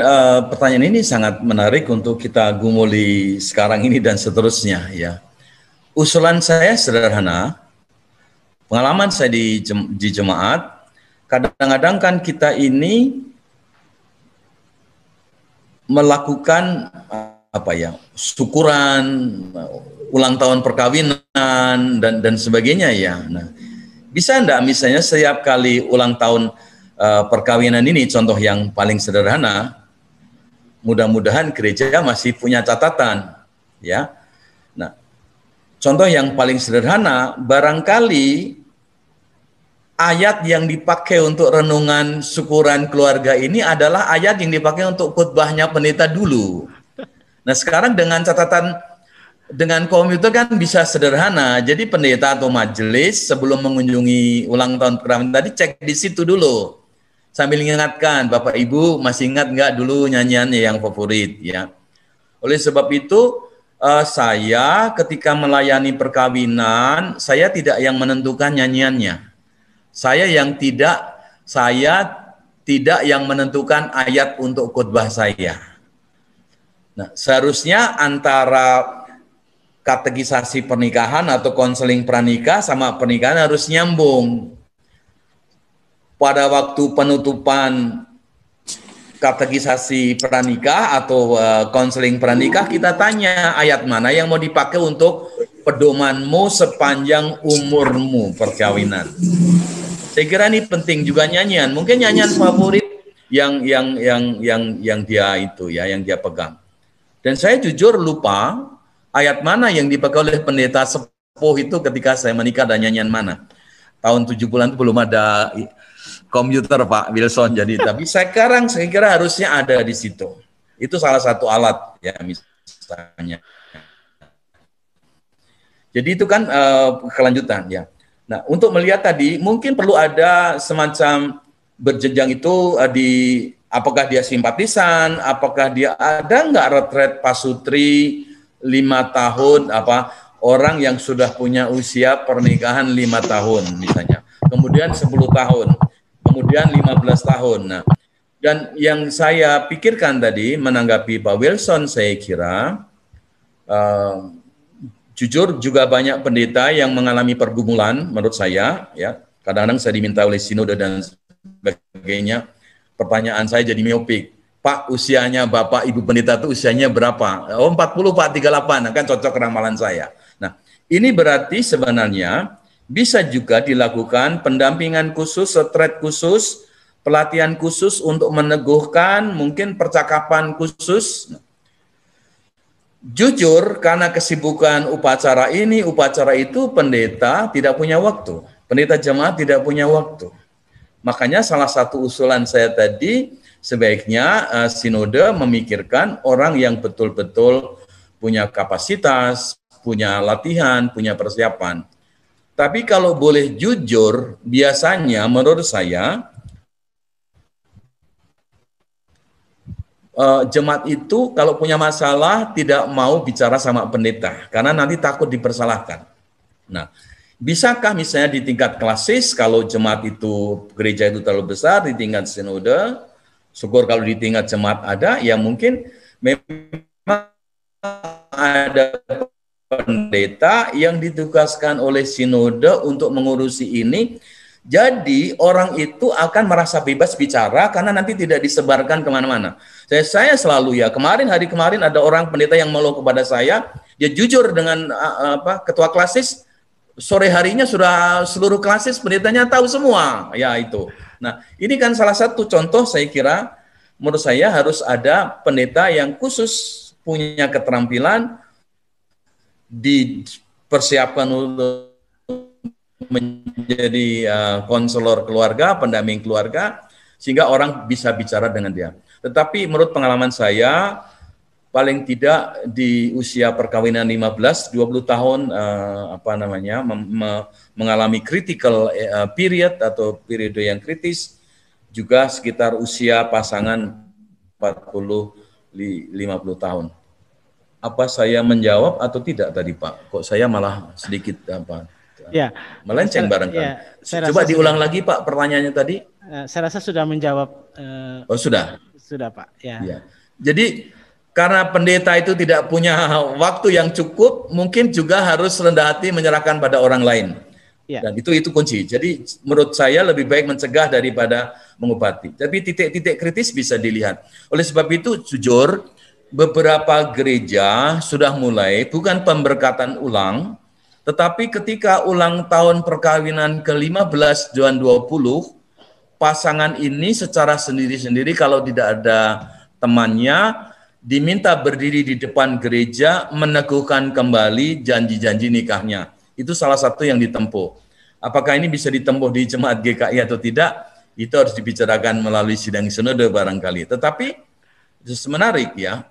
pertanyaan ini sangat menarik untuk kita gumuli sekarang ini dan seterusnya ya. Usulan saya sederhana. Pengalaman saya di jemaat, kadang-kadang kan kita ini melakukan syukuran, ulang tahun perkawinan dan sebagainya ya. Nah, bisa enggak misalnya setiap kali ulang tahun perkawinan ini, contoh yang paling sederhana, mudah-mudahan gereja masih punya catatan ya. Nah, contoh yang paling sederhana, barangkali ayat yang dipakai untuk renungan syukuran keluarga ini adalah ayat yang dipakai untuk khotbahnya pendeta dulu. Nah sekarang dengan catatan, dengan komputer kan bisa sederhana. Jadi pendeta atau majelis sebelum mengunjungi ulang tahun perkawinan tadi cek di situ dulu. Sambil mengingatkan, Bapak Ibu masih ingat nggak dulu nyanyiannya yang favorit ya. Oleh sebab itu, saya ketika melayani perkawinan, saya tidak yang menentukan nyanyiannya. Saya tidak yang menentukan ayat untuk khotbah saya. Nah, seharusnya antara katekisasi pernikahan atau konseling pranikah sama pernikahan harus nyambung. Pada waktu penutupan katekisasi pranikah atau konseling pranikah, kita tanya ayat mana yang mau dipakai untuk pedomanmu sepanjang umurmu perkawinan. Saya kira ini penting juga nyanyian. Mungkin nyanyian favorit yang dia itu ya, yang dia pegang. Dan saya jujur lupa ayat mana yang dipakai oleh pendeta sepuh itu ketika saya menikah dan nyanyian mana. Tahun 70-an itu belum ada komputer Pak Wilson, jadi tapi sekarang saya kira harusnya ada di situ. Itu salah satu alat ya misalnya. Jadi itu kan kelanjutan ya. Nah, untuk melihat tadi mungkin perlu ada semacam berjenjang itu apakah dia simpatisan, apakah dia ada nggak retret pasutri 5 tahun, orang yang sudah punya usia pernikahan 5 tahun misalnya, kemudian 10 tahun, kemudian 15 tahun. Nah, dan yang saya pikirkan tadi menanggapi Pak Wilson, saya kira jujur juga banyak pendeta yang mengalami pergumulan menurut saya ya. Kadang-kadang saya diminta oleh sinode dan sebagainya. Pertanyaan saya jadi miopik. Pak, usianya Bapak Ibu pendeta itu usianya berapa? Oh, 40 Pak, 38. Nah, kan cocok ramalan saya. Nah, ini berarti sebenarnya bisa juga dilakukan pendampingan khusus, retret khusus, pelatihan khusus untuk meneguhkan mungkin percakapan khusus. Jujur, karena kesibukan upacara ini, upacara itu, pendeta tidak punya waktu. Pendeta jemaat tidak punya waktu. Makanya salah satu usulan saya tadi, sebaiknya sinode memikirkan orang yang betul-betul punya kapasitas, punya latihan, punya persiapan. Tapi kalau boleh jujur, biasanya menurut saya, jemaat itu kalau punya masalah tidak mau bicara sama pendeta karena nanti takut dipersalahkan. Nah, bisakah misalnya di tingkat klasis kalau jemaat itu gereja itu terlalu besar, di tingkat sinode, syukur kalau di tingkat jemaat ada, ya mungkin memang ada pendeta yang ditugaskan oleh sinode untuk mengurusi ini. Jadi orang itu akan merasa bebas bicara karena nanti tidak disebarkan kemana-mana. Saya selalu ya, hari kemarin ada orang pendeta yang meluk kepada saya, dia jujur dengan ketua klasis, sore harinya sudah seluruh klasis pendetanya tahu semua, ya itu. Nah, ini kan salah satu contoh saya kira, menurut saya harus ada pendeta yang khusus punya keterampilan, dipersiapkan untuk menjadi konselor keluarga, pendamping keluarga, sehingga orang bisa bicara dengan dia. Tetapi menurut pengalaman saya, paling tidak di usia perkawinan 15-20 tahun mengalami critical period atau periode yang kritis, juga sekitar usia pasangan 40-50 tahun. Apa saya menjawab atau tidak tadi Pak? Kok saya malah sedikit ya, melenceng barangkali. Coba diulang lagi Pak pertanyaannya tadi. Saya rasa sudah menjawab. Oh sudah. Sudah Pak. Ya. Jadi karena pendeta itu tidak punya waktu yang cukup, mungkin juga harus rendah hati menyerahkan pada orang lain. Ya. Dan itu kunci. Jadi menurut saya lebih baik mencegah daripada mengobati. Tapi titik-titik kritis bisa dilihat. Oleh sebab itu jujur, beberapa gereja sudah mulai bukan pemberkatan ulang, tetapi ketika ulang tahun perkawinan ke-15 dan 20, pasangan ini secara sendiri-sendiri kalau tidak ada temannya, diminta berdiri di depan gereja meneguhkan kembali janji-janji nikahnya. Itu salah satu yang ditempuh. Apakah ini bisa ditempuh di jemaat GKI atau tidak? Itu harus dibicarakan melalui sidang sinode barangkali. Tetapi itu menarik ya.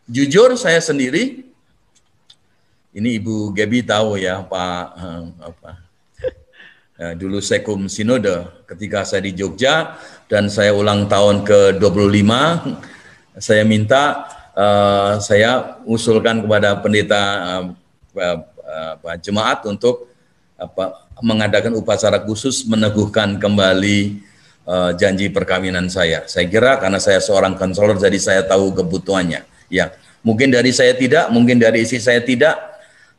Jujur saya sendiri, ini Ibu Gaby tahu ya dulu Sekum Sinode ketika saya di Jogja dan saya ulang tahun ke-25, saya minta saya usulkan kepada pendeta jemaat untuk mengadakan upacara khusus meneguhkan kembali janji perkawinan saya. Saya kira karena saya seorang konselor jadi saya tahu kebutuhannya. Ya, mungkin dari saya tidak, mungkin dari istri saya tidak,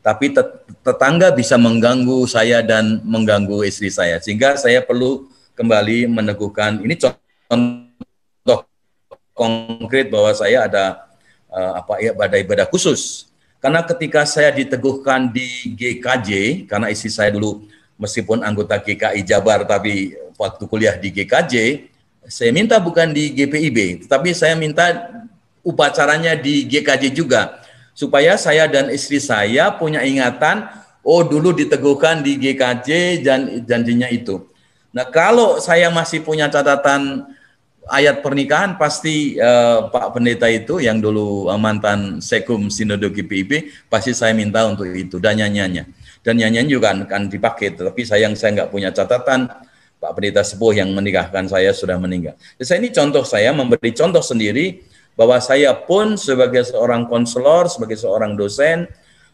tapi tetangga bisa mengganggu saya dan mengganggu istri saya, sehingga saya perlu kembali meneguhkan. Ini contoh konkret bahwa saya ada ibadah khusus. Karena ketika saya diteguhkan di GKJ, karena istri saya dulu meskipun anggota GKI Jabar, tapi waktu kuliah di GKJ, saya minta bukan di GPIB, tetapi saya minta upacaranya di GKJ juga, supaya saya dan istri saya punya ingatan, oh dulu diteguhkan di GKJ dan janjinya itu. Nah kalau saya masih punya catatan ayat pernikahan pasti Pak Pendeta itu yang dulu mantan Sekum Sinode GPIB pasti saya minta untuk itu dan nyanyiannya. Dan nyanyian juga akan dipakai, tapi sayang saya nggak punya catatan. Pak Pendeta Sepuh yang menikahkan saya sudah meninggal. Jadi saya ini contoh, saya memberi contoh sendiri bahwa saya pun sebagai seorang konselor, sebagai seorang dosen,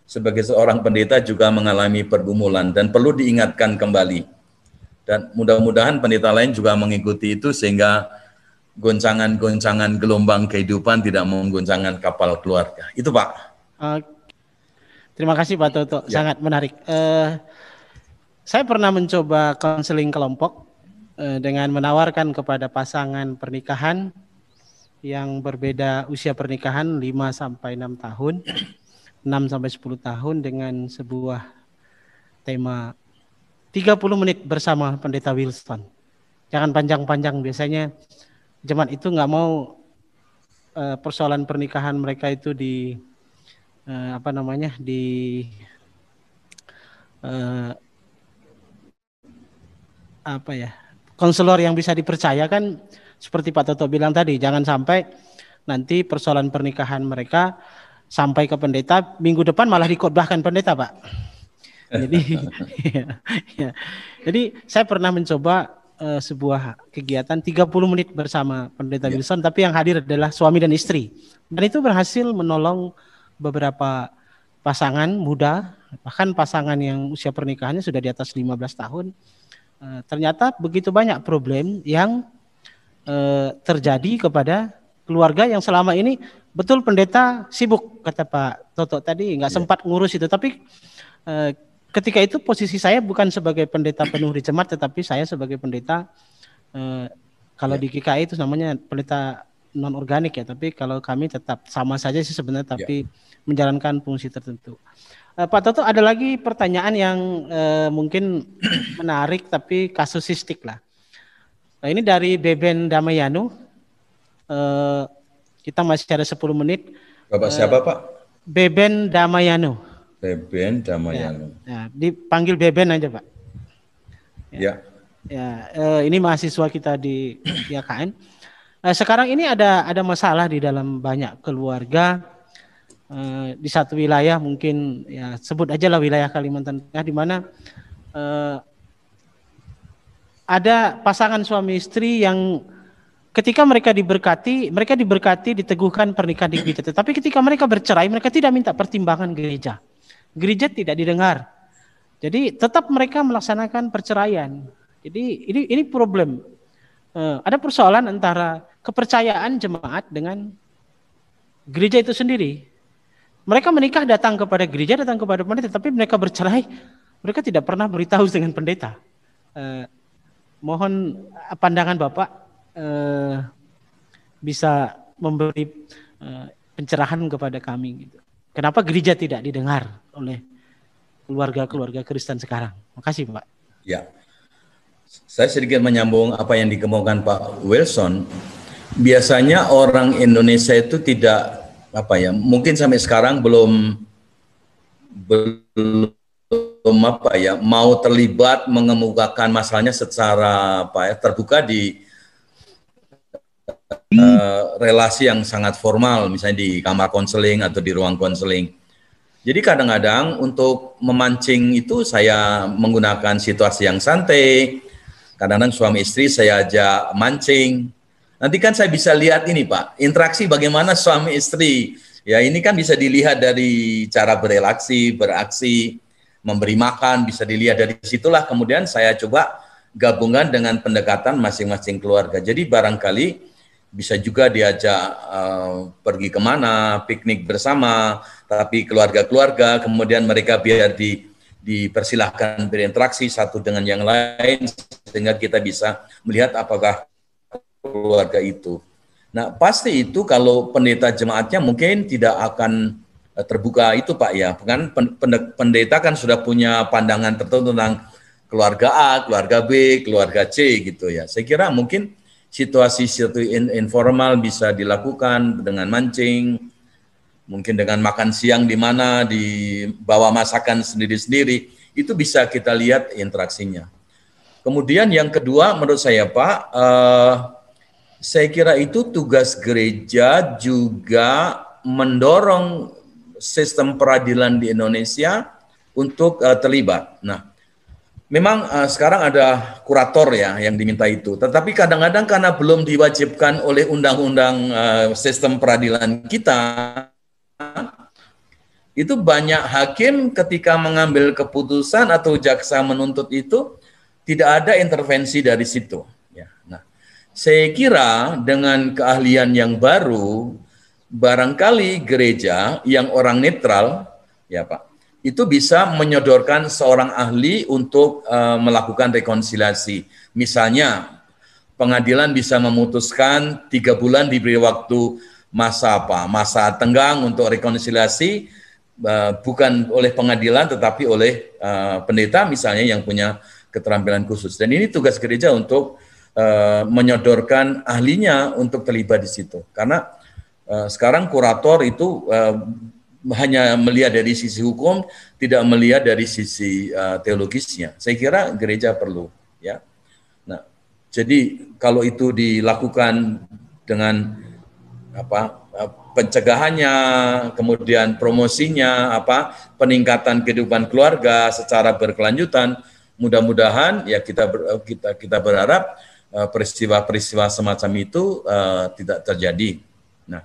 sebagai seorang pendeta juga mengalami pergumulan dan perlu diingatkan kembali. Dan mudah-mudahan pendeta lain juga mengikuti itu sehingga goncangan-goncangan gelombang kehidupan tidak menggoncangkan kapal keluarga. Itu Pak. Terima kasih Pak Toto, sangat menarik. Saya pernah mencoba konseling kelompok dengan menawarkan kepada pasangan pernikahan yang berbeda usia pernikahan 5-6 tahun, 6-10 tahun dengan sebuah tema 30 menit bersama Pendeta Wilson. Jangan panjang-panjang, biasanya jemaat itu nggak mau persoalan pernikahan mereka itu konselor yang bisa dipercaya kan, seperti Pak Toto bilang tadi, jangan sampai nanti persoalan pernikahan mereka sampai ke pendeta, minggu depan malah dikhotbahkan pendeta, Pak. Jadi, jadi saya pernah mencoba sebuah kegiatan 30 menit bersama Pendeta Wilson, tapi yang hadir adalah suami dan istri. Dan itu berhasil menolong beberapa pasangan muda, bahkan pasangan yang usia pernikahannya sudah di atas 15 tahun. Ternyata begitu banyak problem yang terjadi kepada keluarga yang selama ini, betul pendeta sibuk, kata Pak Toto tadi, nggak sempat ngurus itu. Tapi ketika itu posisi saya bukan sebagai pendeta penuh di jemaat, tetapi saya sebagai pendeta, kalau di GKI itu namanya pendeta non organik ya, tapi kalau kami tetap sama saja sih sebenarnya, tapi menjalankan fungsi tertentu. Pak Toto, ada lagi pertanyaan yang mungkin menarik tapi kasusistik lah. Nah, ini dari Beben Damayanu. Kita masih ada 10 menit. Bapak siapa Pak? Beben Damayanu. Beben Damayanu. Ya, dipanggil Beben aja Pak. Ya. Ini mahasiswa kita di YKN. Sekarang ini ada masalah di dalam banyak keluarga. Di satu wilayah mungkin ya sebut aja lah wilayah Kalimantan Tengah, di mana ada pasangan suami istri yang ketika mereka diberkati diteguhkan pernikahan di gereja, tetapi ketika mereka bercerai mereka tidak minta pertimbangan gereja tidak didengar, jadi tetap mereka melaksanakan perceraian. Jadi ini problem, ada persoalan antara kepercayaan jemaat dengan gereja itu sendiri. Mereka menikah datang kepada gereja, datang kepada pendeta, tapi mereka bercerai, mereka tidak pernah beritahu dengan pendeta. Mohon pandangan Bapak bisa memberi pencerahan kepada kami. Gitu. Kenapa gereja tidak didengar oleh keluarga-keluarga Kristen sekarang? Makasih Pak. Ya, saya sedikit menyambung apa yang dikemukakan Pak Wilson. Biasanya orang Indonesia itu tidak mungkin sampai sekarang belum mau terlibat mengemukakan masalahnya secara terbuka di relasi yang sangat formal, misalnya di kamar konseling atau di ruang konseling. Jadi kadang-kadang untuk memancing itu saya menggunakan situasi yang santai. Kadang-kadang suami istri saya ajak mancing. Nanti kan saya bisa lihat ini Pak, interaksi bagaimana suami istri. Ya ini kan bisa dilihat dari cara beraksi, memberi makan, bisa dilihat dari situlah kemudian saya coba gabungkan dengan pendekatan masing-masing keluarga. Jadi barangkali bisa juga diajak pergi kemana, piknik bersama, tapi keluarga-keluarga, kemudian mereka biar dipersilahkan berinteraksi satu dengan yang lain, sehingga kita bisa melihat apakah keluarga itu. Nah, pasti itu kalau pendeta jemaatnya mungkin tidak akan terbuka itu Pak ya. Kan pendeta kan sudah punya pandangan tertentu tentang keluarga A, keluarga B, keluarga C gitu ya. Saya kira mungkin situasi informal bisa dilakukan dengan mancing, mungkin dengan makan siang di mana dibawa masakan sendiri-sendiri, itu bisa kita lihat interaksinya. Kemudian yang kedua menurut saya Pak, saya kira itu tugas gereja juga mendorong sistem peradilan di Indonesia untuk terlibat. Nah, memang sekarang ada kurator ya yang diminta itu, tetapi kadang-kadang karena belum diwajibkan oleh undang-undang sistem peradilan kita, itu banyak hakim ketika mengambil keputusan atau jaksa menuntut itu tidak ada intervensi dari situ. Ya. Nah, saya kira dengan keahlian yang baru, barangkali gereja yang orang netral, ya Pak, itu bisa menyodorkan seorang ahli untuk melakukan rekonsiliasi. Misalnya, pengadilan bisa memutuskan 3 bulan diberi waktu masa tenggang untuk rekonsiliasi, bukan oleh pengadilan tetapi oleh pendeta misalnya yang punya keterampilan khusus. Dan ini tugas gereja untuk menyodorkan ahlinya untuk terlibat di situ. Karena sekarang kurator itu hanya melihat dari sisi hukum, tidak melihat dari sisi teologisnya. Saya kira gereja perlu, ya. Nah, jadi kalau itu dilakukan dengan pencegahannya, kemudian promosinya, peningkatan kehidupan keluarga secara berkelanjutan, mudah-mudahan ya kita berharap peristiwa-peristiwa semacam itu tidak terjadi. Nah,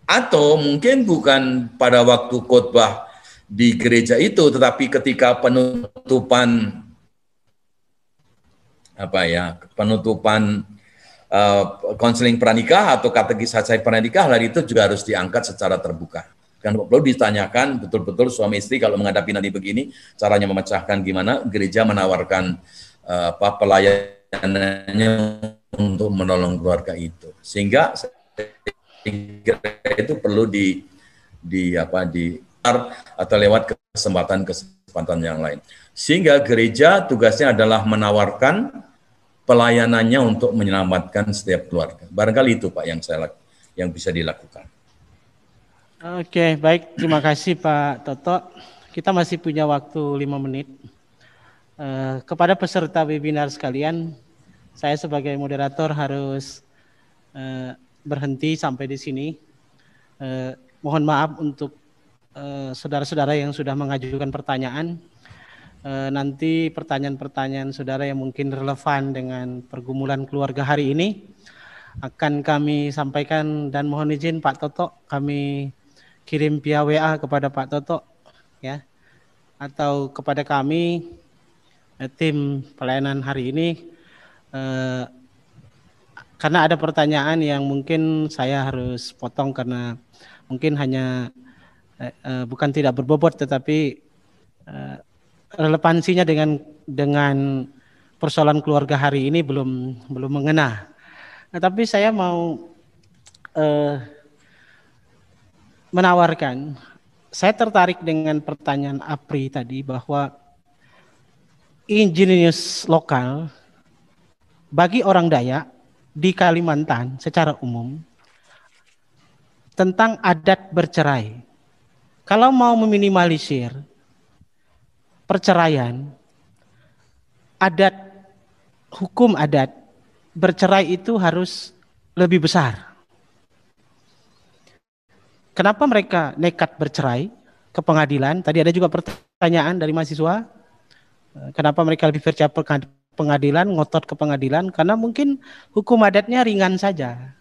atau mungkin bukan pada waktu khotbah di gereja itu, tetapi ketika penutupan konseling pranikah atau katekisasi pranikah, hari itu juga harus diangkat secara terbuka. Kan perlu ditanyakan betul-betul suami istri kalau menghadapi nanti begini, caranya memecahkan gimana, gereja menawarkan pelayanannya untuk menolong keluarga itu. Sehingga itu perlu atau lewat kesempatan yang lain. Sehingga gereja tugasnya adalah menawarkan pelayanannya untuk menyelamatkan setiap keluarga. Barangkali itu Pak yang bisa dilakukan. Oke, baik. Terima kasih Pak Toto. Kita masih punya waktu 5 menit. Kepada peserta webinar sekalian, saya sebagai moderator harus berhenti sampai di sini. Mohon maaf untuk saudara-saudara yang sudah mengajukan pertanyaan. Nanti pertanyaan-pertanyaan saudara yang mungkin relevan dengan pergumulan keluarga hari ini akan kami sampaikan, dan mohon izin Pak Toto kami kirim via WA kepada Pak Toto ya, atau kepada kami tim pelayanan hari ini, karena ada pertanyaan yang mungkin saya harus potong karena mungkin hanya bukan tidak berbobot tetapi relevansinya dengan persoalan keluarga hari ini belum mengena. Nah, tapi saya mau menawarkan, saya tertarik dengan pertanyaan Apri tadi bahwa injinius lokal bagi orang Dayak di Kalimantan secara umum tentang adat bercerai. Kalau mau meminimalisir perceraian, hukum adat bercerai itu harus lebih besar. Kenapa mereka nekat bercerai ke pengadilan? Tadi ada juga pertanyaan dari mahasiswa. Kenapa mereka lebih percaya pengadilan, ngotot ke pengadilan? Karena mungkin hukum adatnya ringan saja.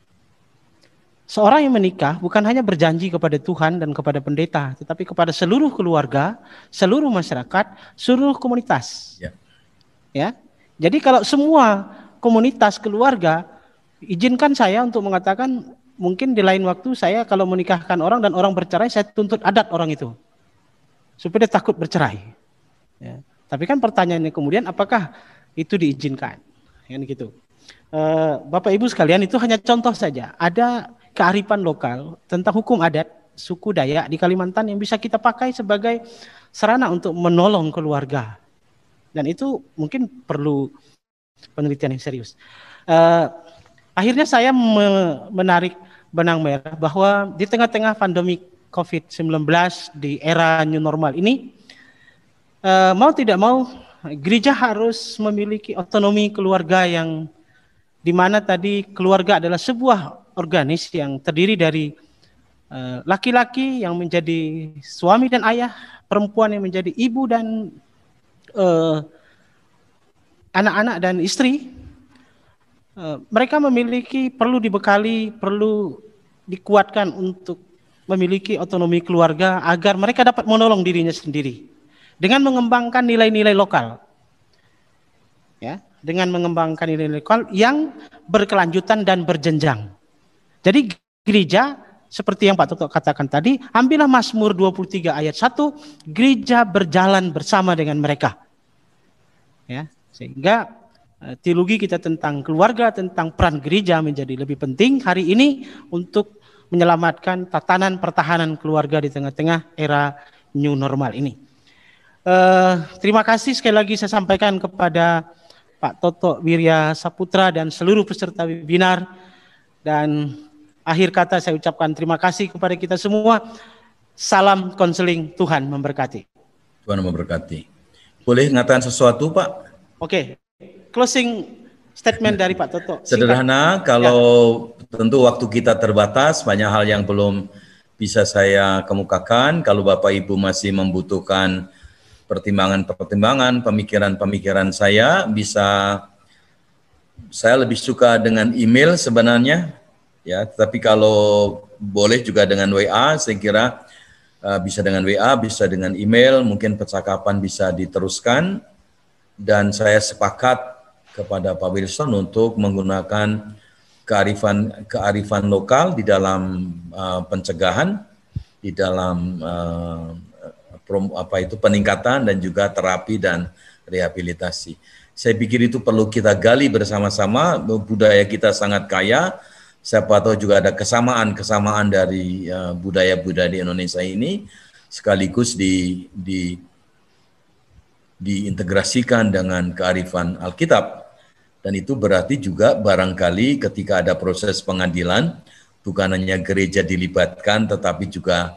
Seorang yang menikah bukan hanya berjanji kepada Tuhan dan kepada pendeta, tetapi kepada seluruh keluarga, seluruh masyarakat, seluruh komunitas. Ya. Jadi kalau semua komunitas keluarga, izinkan saya untuk mengatakan, mungkin di lain waktu saya kalau menikahkan orang dan orang bercerai, saya tuntut adat orang itu, supaya dia takut bercerai. Ya. Tapi kan pertanyaannya kemudian, apakah itu diizinkan? Kan gitu. Bapak Ibu sekalian, itu hanya contoh saja. Ada kearifan lokal tentang hukum adat suku Dayak di Kalimantan yang bisa kita pakai sebagai sarana untuk menolong keluarga. Dan itu mungkin perlu penelitian yang serius. Akhirnya saya menarik benang merah bahwa di tengah-tengah pandemi COVID-19 di era new normal ini, mau tidak mau gereja harus memiliki otonomi keluarga yang di mana tadi keluarga adalah sebuah organis yang terdiri dari laki-laki yang menjadi suami dan ayah, perempuan yang menjadi ibu dan anak-anak dan istri. Mereka perlu dibekali, perlu dikuatkan untuk memiliki otonomi keluarga agar mereka dapat menolong dirinya sendiri dengan mengembangkan nilai-nilai lokal. Ya, dengan mengembangkan nilai-nilai lokal yang berkelanjutan dan berjenjang. Jadi gereja seperti yang Pak Toto katakan tadi, ambillah Mazmur 23 ayat 1, gereja berjalan bersama dengan mereka. Ya, sehingga teologi kita tentang keluarga, tentang peran gereja menjadi lebih penting hari ini untuk menyelamatkan tatanan pertahanan keluarga di tengah-tengah era new normal ini. Terima kasih sekali lagi saya sampaikan kepada Pak Toto Wirya Saputra dan seluruh peserta webinar, dan akhir kata saya ucapkan terima kasih kepada kita semua. Salam konseling, Tuhan memberkati. Tuhan memberkati. Boleh ngatakan sesuatu, Pak? Oke. Closing statement dari Pak Toto. Sederhana, kalau tentu waktu kita terbatas, banyak hal yang belum bisa saya kemukakan. Kalau Bapak Ibu masih membutuhkan pertimbangan-pertimbangan, pemikiran-pemikiran saya lebih suka dengan email sebenarnya, ya. Tapi kalau boleh juga dengan WA, saya kira bisa dengan WA, bisa dengan email, mungkin percakapan bisa diteruskan. Dan saya sepakat kepada Pak Wilson untuk menggunakan kearifan lokal di dalam pencegahan, di dalam peningkatan dan juga terapi dan rehabilitasi. Saya pikir itu perlu kita gali bersama-sama. Budaya kita sangat kaya. Siapa tahu juga ada kesamaan dari budaya-budaya di Indonesia ini, sekaligus diintegrasikan dengan kearifan Alkitab. Dan itu berarti juga barangkali ketika ada proses pengadilan, bukan hanya gereja dilibatkan, tetapi juga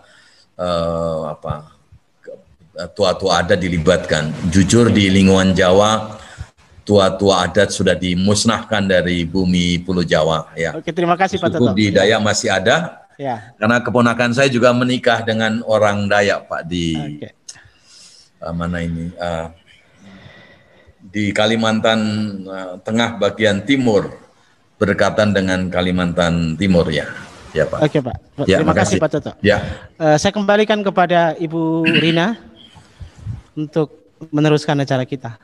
tua-tua adat dilibatkan. Jujur di lingkungan Jawa, tua-tua adat sudah dimusnahkan dari bumi Pulau Jawa. Ya. Oke, terima kasih Pak Toto. Di Dayak masih ada, ya. Karena keponakan saya juga menikah dengan orang Dayak, Pak, di di Kalimantan Tengah bagian timur, berdekatan dengan Kalimantan Timur, ya. Ya, Pak. Oke, Pak. Ya, terima kasih Pak Toto. Ya. Saya kembalikan kepada Ibu Rina untuk meneruskan acara kita.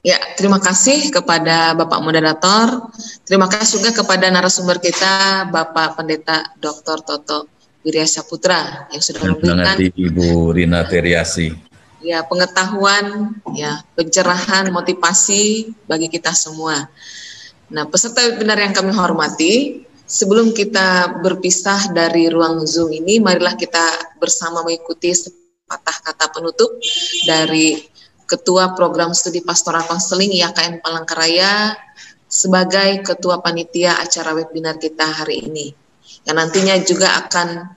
Ya, terima kasih kepada Bapak Moderator. Terima kasih juga kepada narasumber kita, Bapak Pendeta Dr. Toto Wirya Saputra yang sudah memberikan Ibu Rina Teriasi. Ya, pengetahuan, ya, pencerahan, motivasi bagi kita semua. Nah, peserta webinar yang kami hormati, sebelum kita berpisah dari ruang Zoom ini, marilah kita bersama mengikuti sepatah kata penutup dari Ketua Program Studi Pastoral Konseling IAKN Palangkaraya sebagai Ketua Panitia acara webinar kita hari ini, yang nantinya juga akan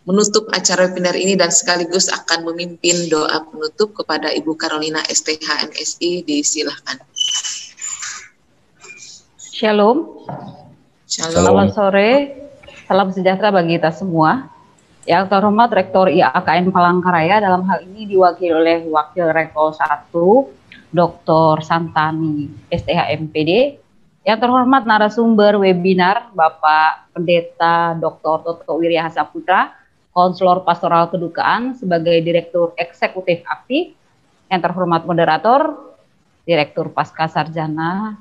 menutup acara webinar ini dan sekaligus akan memimpin doa penutup kepada Ibu Carolina STH MSI. Disilahkan. Shalom. Selamat sore, salam sejahtera bagi kita semua. Yang terhormat Rektor IAKN Palangkaraya dalam hal ini diwakili oleh Wakil Rektor 1, Dr. Santani STH MPD. Yang terhormat narasumber webinar Bapak Pendeta Dr. Toto Wirya Saputra, Konselor Pastoral Kedukaan sebagai Direktur Eksekutif Aktif. Yang terhormat moderator, Direktur Pasca Sarjana,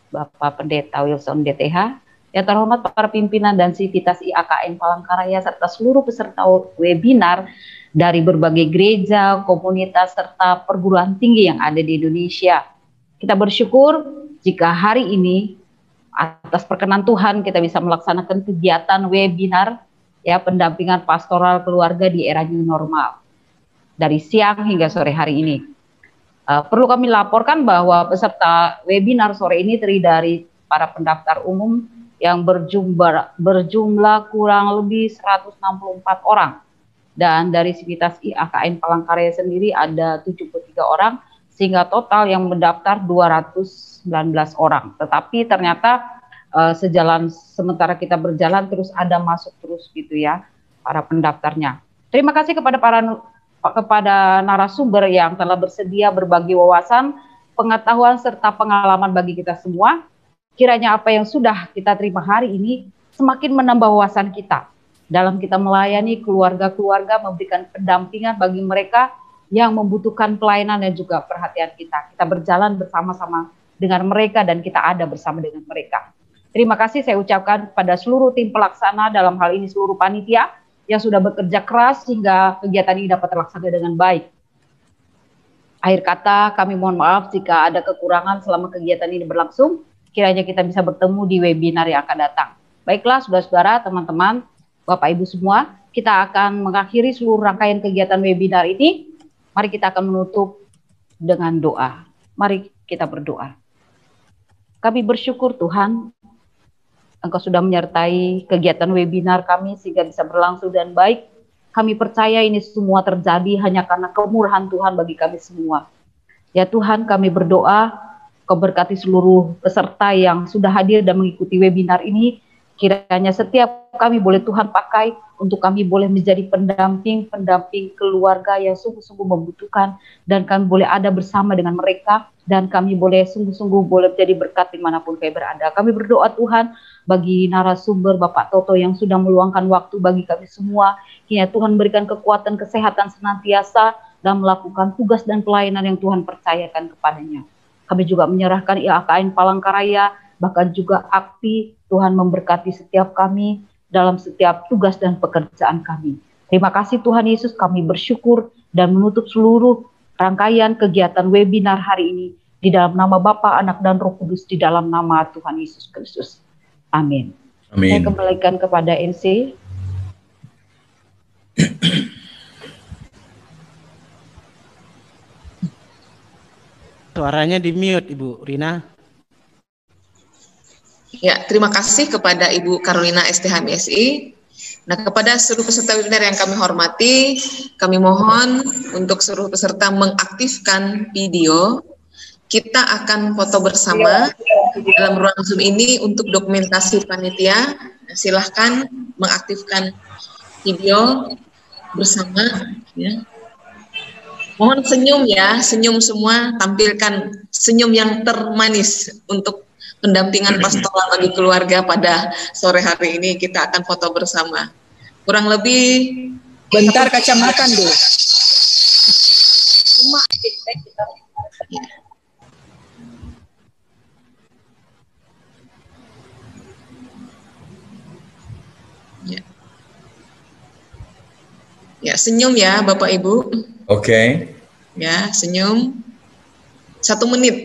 Bapak Pendeta Wilson DTH. Yang terhormat para pimpinan dan sivitas IAKN Palangkaraya serta seluruh peserta webinar dari berbagai gereja, komunitas, serta perguruan tinggi yang ada di Indonesia. Kita bersyukur jika hari ini atas perkenan Tuhan kita bisa melaksanakan kegiatan webinar ya pendampingan pastoral keluarga di era new normal dari siang hingga sore hari ini. Perlu kami laporkan bahwa peserta webinar sore ini terdiri dari para pendaftar umum yang berjumlah kurang lebih 164 orang, dan dari sivitas IAKN Palangkaraya sendiri ada 73 orang, sehingga total yang mendaftar 219 orang. Tetapi ternyata sejalan sementara kita berjalan terus ada masuk terus gitu ya para pendaftarnya. Terima kasih kepada narasumber yang telah bersedia berbagi wawasan, pengetahuan serta pengalaman bagi kita semua. Kiranya apa yang sudah kita terima hari ini semakin menambah wawasan kita dalam kita melayani keluarga-keluarga, memberikan pendampingan bagi mereka yang membutuhkan pelayanan dan juga perhatian kita. Kita berjalan bersama-sama dengan mereka dan kita ada bersama dengan mereka. Terima kasih saya ucapkan pada seluruh tim pelaksana, dalam hal ini seluruh panitia yang sudah bekerja keras sehingga kegiatan ini dapat terlaksana dengan baik. Akhir kata, kami mohon maaf jika ada kekurangan selama kegiatan ini berlangsung. Kiranya kita bisa bertemu di webinar yang akan datang. Baiklah, saudara-saudara, teman-teman, Bapak Ibu semua, kita akan mengakhiri seluruh rangkaian kegiatan webinar ini. Mari kita akan menutup dengan doa. Mari kita berdoa. Kami bersyukur Tuhan, Engkau sudah menyertai kegiatan webinar kami sehingga bisa berlangsung dan baik. Kami percaya ini semua terjadi hanya karena kemurahan Tuhan bagi kami semua. Ya Tuhan, kami berdoa, Kau berkati seluruh peserta yang sudah hadir dan mengikuti webinar ini. Kiranya setiap kami boleh Tuhan pakai untuk kami boleh menjadi pendamping keluarga yang sungguh-sungguh membutuhkan, dan kami boleh ada bersama dengan mereka, dan kami boleh sungguh-sungguh boleh menjadi berkat dimanapun kami berada. Kami berdoa Tuhan bagi narasumber Bapak Toto yang sudah meluangkan waktu bagi kami semua. Kiranya Tuhan berikan kekuatan, kesehatan senantiasa dalam melakukan tugas dan pelayanan yang Tuhan percayakan kepadanya. Kami juga menyerahkan IAKN Palangkaraya, bahkan juga AKTI. Tuhan memberkati setiap kami dalam setiap tugas dan pekerjaan kami. Terima kasih Tuhan Yesus, kami bersyukur dan menutup seluruh rangkaian kegiatan webinar hari ini di dalam nama Bapa, Anak, dan Roh Kudus, di dalam nama Tuhan Yesus Kristus. Amin. Amin. Saya kembalikan kepada NC. Suaranya di mute Ibu Rina. Ya, terima kasih kepada Ibu Carolina STHMSI. Nah, kepada seluruh peserta webinar yang kami hormati, kami mohon untuk seluruh peserta mengaktifkan video. Kita akan foto bersama dalam ruang Zoom ini untuk dokumentasi panitia. Silahkan mengaktifkan video bersama. Ya. Mohon senyum ya, senyum semua, tampilkan senyum yang termanis untuk pendampingan pastoral bagi keluarga pada sore hari ini. Kita akan foto bersama. Kurang lebih bentar kacamata dulu. Ya. Ya, senyum ya Bapak Ibu. Oke. Ya, senyum. 1 menit.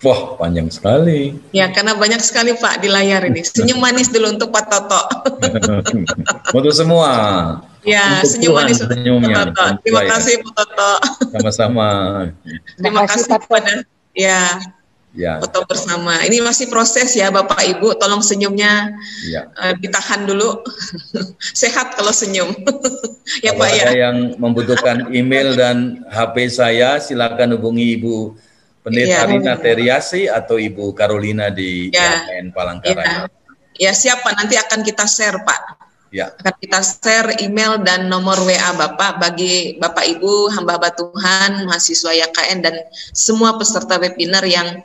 Wah, panjang sekali. Ya, karena banyak sekali Pak di layar ini. Senyum manis dulu untuk Pak Toto. Untuk semua. Ya, untuk senyum Tuhan, manis untuk Pak Toto. Terima kasih Pak Toto. Sama-sama. Terima kasih kepada foto bersama. Ini masih proses ya Bapak Ibu, tolong senyumnya ditahan dulu. Sehat kalau senyum. Ya kalau Pak ada yang membutuhkan email dan HP saya, silakan hubungi Ibu Pendeta Rina Teriasi atau Ibu Carolina di IAKN Palangkaraya. Ya siap Pak, nanti akan kita share Pak. Ya. Akan kita share email dan nomor WA Bapak bagi Bapak Ibu, hamba-hamba Tuhan, mahasiswa IAKN dan semua peserta webinar yang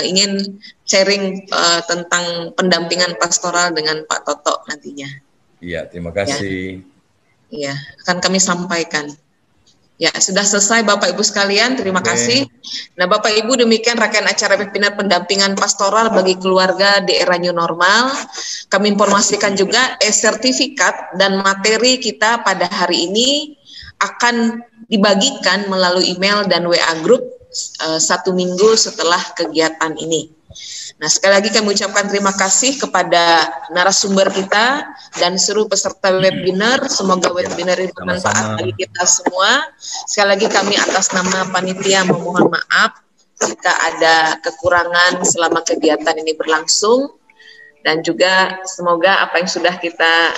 ingin sharing tentang pendampingan pastoral dengan Pak Toto nantinya. Iya, terima kasih. Iya, akan kami sampaikan. Ya, sudah selesai Bapak Ibu sekalian, terima kasih. Nah Bapak Ibu, demikian rangkaian acara webinar pendampingan pastoral bagi keluarga di era new normal. Kami informasikan juga sertifikat dan materi kita pada hari ini akan dibagikan melalui email dan WA group 1 minggu setelah kegiatan ini. Nah, sekali lagi kami ucapkan terima kasih kepada narasumber kita dan seluruh peserta webinar. Semoga webinar ini bermanfaat bagi kita semua. Sekali lagi kami atas nama panitia memohon maaf jika ada kekurangan selama kegiatan ini berlangsung. Dan juga semoga apa yang sudah kita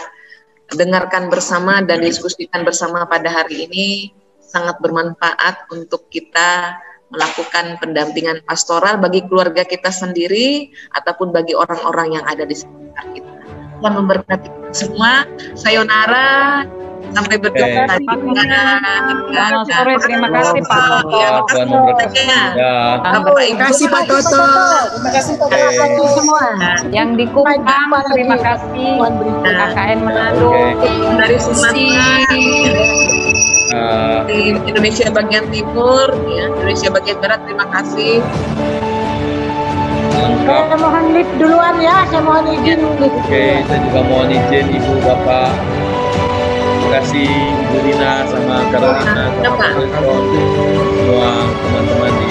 dengarkan bersama dan diskusikan bersama pada hari ini sangat bermanfaat untuk kita melakukan pendampingan pastoral bagi keluarga kita sendiri ataupun bagi orang-orang yang ada di sekitar kita. Tuhan memberkati kita semua. Sayonara. Sampai berjumpa lagi. Selamat sore, terima kasih Pak Toto. Tuhan memberkati. Terima kasih Pak Toto. Terima kasih Pak Toto semua. Yang di Kupang, terima kasih. KKN Manado. Dari Sumatera. Di Indonesia bagian timur, ya, Indonesia bagian barat, terima kasih. Saya mohon lift duluan ya, saya mohon izin. Oke, saya juga mohon izin Ibu Bapak. Terima kasih Ibu Rina sama Carolina sama Pak Wilson, semua teman-teman di